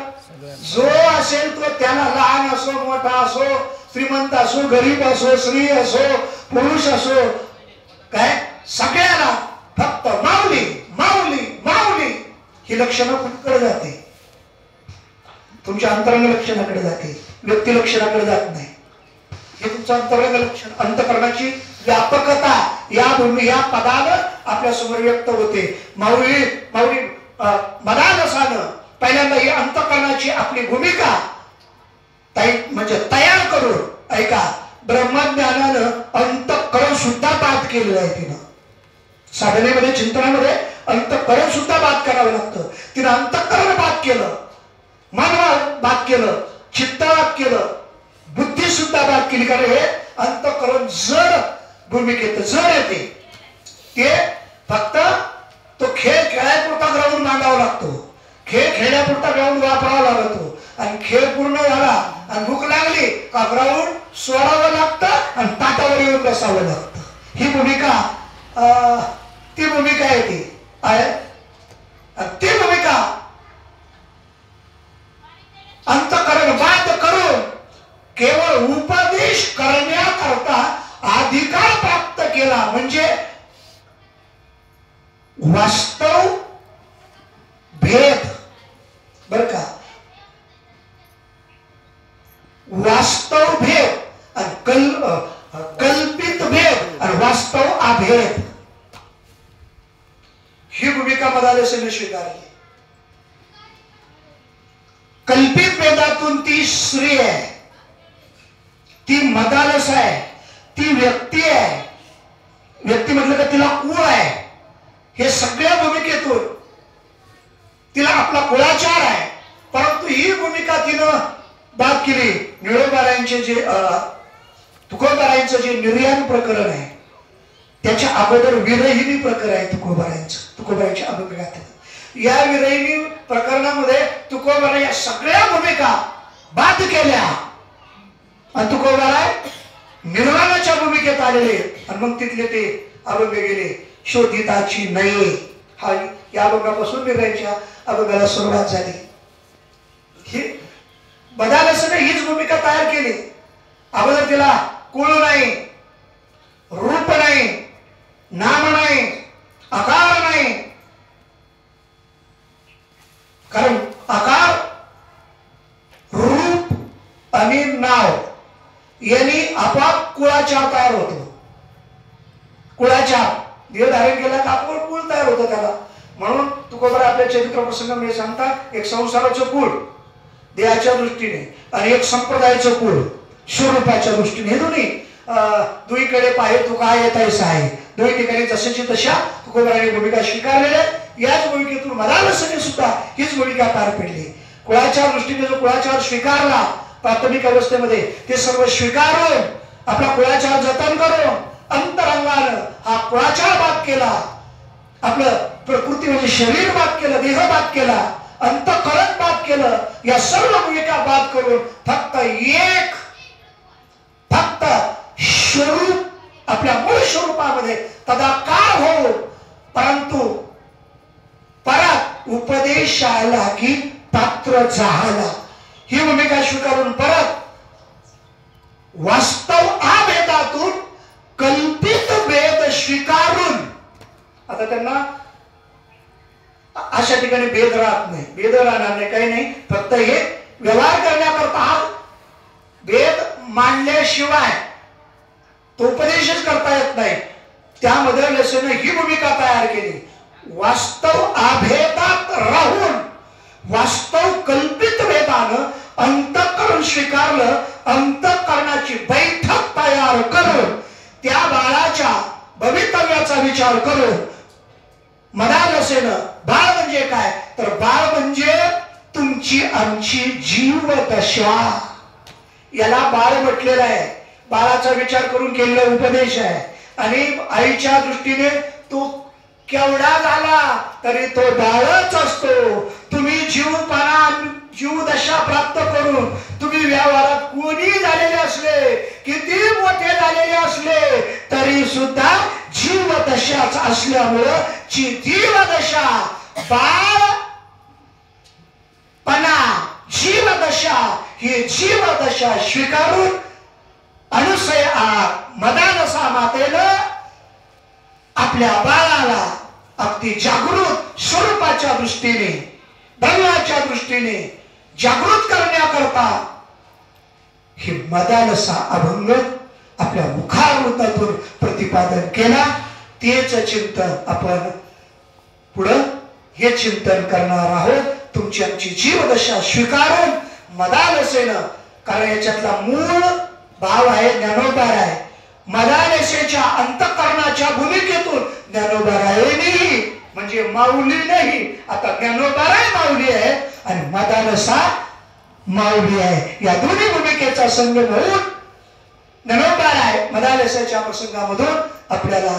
जो असेल तो त्याला, लहान असो मोठा असो, श्रीमंत असो गरीब असो, स्त्री असो पुरुष असो, काय सगळ्याला फक्त माऊली माऊली माऊली ही लक्षणं कुठकडे जाते, तुमच्या अंतरंग लक्षणाकडे जाते, व्यक्ती लक्षणाकडे जात नाही. हे तुमचं अंतरंग लक्षण, अंतकरणाची व्यापकता या पदानं आपल्या समोर व्यक्त होते. माऊली माऊली मदालसानं पहिल्यांदा ही अंतकरणाची आपली भूमिका म्हणजे तयार करून ऐका, ब्रह्मज्ञानानं अंतःकरण सुद्धा बाद केलेलं आहे तिनं. साधनेमध्ये चिंतनामध्ये अंतःकरण सुद्धा बाद करावं लागतं. तिनं अंतःकरण बाद केलं, मन बाद केलं, चित्त बाद केलं, बुद्धी सुद्धा बाद केली. कारण हे अंतःकरण जड भूमिकेत जड येते. ते फक्त तो खेळ खेळायपुरता ग्राउंड मांडावा लागतो, खेळ खेळण्यापुरता ग्राउंड वापरावा लागतो. आणि खेळ पूर्ण झाला आणि भूक लागली का ग्राउंड सोडावं लागतं आणि ताटावर येऊन बसावं लागतं. ही भूमिका ती भूमिका आहे. ती आहे ती भूमिका अंतःकरण बाद करून केवळ उपदेश करण्याकरता अधिकार प्राप्त केला. म्हणजे वास्तव भेद, बर का, वास्तव भेद आणि कल्पित भेद आणि वास्तव अभेद ही भूमिका मदालसाने स्वीकारली. कल्पित भेदातून ती स्त्री आहे, ती मदालस आहे, ती व्यक्ती आहे. व्यक्ती म्हटलं का तिला कुळ आहे. हे सगळ्या भूमिकेतून तिला आपला कुळाचार आहे. परंतु ही भूमिका तिनं बाद केली. निळोबारायांचे जे तुकोबारायांचं जे निर्याण प्रकरण आहे त्याच्या अगोदर विरहिणी प्रकरण आहे तुकोबारायांच्या अभिप्रायात. या विरहिणी प्रकरणामध्ये तुकोबाराय या सगळ्या भूमिका बाद केल्या आणि तुकोबाराय निर्वाणाच्या भूमिकेत आलेले. आणि मग तिथले ते अभंग गेले. शोधिताची नये, हा या अभंगापासून विरहांच्या अभंगाला सुरुवात झाली. ही बदालसाने हीच भूमिका तयार केली. अगोदर तिला कुळ नाही, रूप नाही, नाम नाही, आकार नाही. कारण आकार, रूप आणि नाव यांनी आपाप कुळाचार तयार होतो. कुळाचार देह धारण केला का आपण कुळ तयार होतं त्याला. म्हणून तुकोबार आपल्या चरित्र प्रसंगामध्ये सांगतात, एक संसाराचं कुळ देहाच्या दृष्टीने आणि एक संप्रदायाचं कुळ स्वरूपाच्या दृष्टीने. हे दोन्ही दुईकडे पाहे तू काय येत आहे. दोन्ही ठिकाणी जशाची तशा तुकोबारांनी भूमिका स्वीकारलेल्या. याच भूमिकेतून मदालसाने सुद्धा हीच भूमिका पार पडली. कुळाच्या दृष्टीने जो कुळाचार स्वीकारला प्राथमिक अवस्थेमध्ये, ते सर्व स्वीकारून आपला कुळाचार जतन करून अंतरंगानं हा कुळाचार बाद केला. आपलं प्रकृती म्हणजे शरीर बाद केलं, देह बाद केला, अंतःकरण बाद केलं. या सर्व भूमिका बाद करून फक्त स्वरूप आपल्या मूळ स्वरूपामध्ये तदाकार हो. परंतु परत उपदेशाला की पात्र झाला. ही भूमिका स्वीकारून परत वास्तव अभेदातून कल्पित भेद स्वीकारून, आता त्यांना अशा ठिकाणी भेद राहत नाही, भेद राहणार नाही, काही नाही. फक्त हे व्यवहार करण्याकरता हा भेद मांडल्याशिवाय तो उपदेशच करता येत नाही. त्यामध्ये लसने ही भूमिका तयार केली. वास्तव अभेदात राहून वास्तव कल्पित भेदानं अंतःकरण स्वीकारलं. अंतःकरणाची बैठक तयार करून त्या बाळाच्या भवितव्याचा विचार करून मदालसेनं बाळ म्हणजे काय, तर बाळ म्हणजे तुमची आमची जीवदशा, याला बाळ म्हटलेलं आहे. बाळाचा विचार करून केलेला उपदेश आहे. आणि आईच्या दृष्टीने तो केवढा झाला तरी तो बाळच असतो. तुम्ही जीवदशा प्राप्त करून तुम्ही व्यवहारात कोणी झालेले असले, किती मोठे झालेले असले तरी सुद्धा जीवदशाच असल्यामुळं जीवदशा, बाळपणा, जीवदशा ही जीवदशा स्वीकारून मदालसा मातेनं आपल्या बाळाला अगदी जागृत स्वरूपाच्या दृष्टीने, धर्माच्या दृष्टीने जागृत करण्याकरता ही मदालसा अभंग आपल्या मुखावृत्तातून प्रतिपादन केला. तेच चिंतन आपण पुढं हे चिंतन करणार आहोत. तुमची आमची जीवदशा स्वीकारून मदालसेनं, कारण याच्यातला मूळ भाव आहे, ज्ञानोबा राय. मदालसेच्या अंतःकरणाच्या भूमिकेतून ज्ञानोबा रायनी म्हणजे माऊली नाही. आता ज्ञानोबा राय माऊली आहे आणि मदालसा माऊली आहे. या दोन्ही भूमिकेचा संगम होऊन ज्ञानोबा राय मदालसाच्या प्रसंगामधून आपल्याला,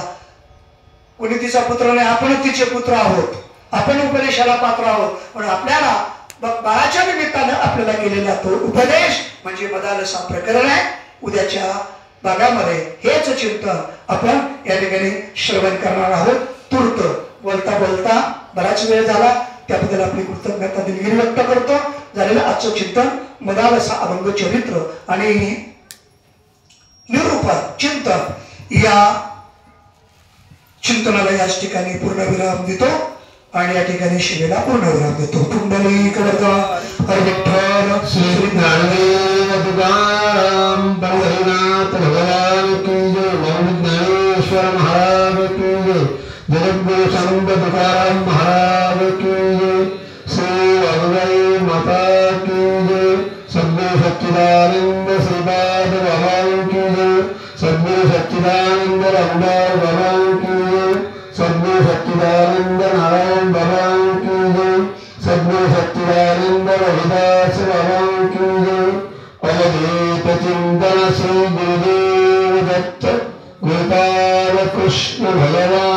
कोणी तिचा पुत्र नाही, आपण तिचे पुत्र आहोत, आपण उपदेशाला पात्र आहोत. पण आपल्याला बाळाच्या निमित्तानं आपल्याला केलेला तो उपदेश म्हणजे मदालसा प्रकरण आहे. उद्याच्या भागामध्ये हेच चिंतन आपण या ठिकाणी श्रवण करणार आहोत. तूर्त बोलता बोलता बराच वेळ झाला, त्याबद्दल आपली कृतज्ञता दिलगिरी व्यक्त करतो. झालेलं आजचं चिंतन मदालसा अभंग चरित्र आणि निरूपण चिंतन या चिंतनाला याच ठिकाणी पूर्णविराम देतो आणि या ठिकाणी शिवेला पूर्णविराम देतो. पुंडलिक हर विठ्ठल श्री ज्ञानदेव तुकाराम पंढरीनाथ भगवान की जय. ज्ञानेश्वर महाराज की जय. जगद्गुरु संत तुकाराम महाराज की जय. श्री वामदेव माता की जय. सद्गुरु सच्चिदानंद श्रीपाद भगवान की जय. सद्गुरु सच्चिदानंद रामदास भगवान की जय. सद्गुरु सच्चिदानंद नारायण भगवान की जय. सद्गुरु सच्चिदानंद रविदास भगवान की जय. अवधूत चिंतन श्री गुरुदेव दत्त गोपाल कृष्ण भगवान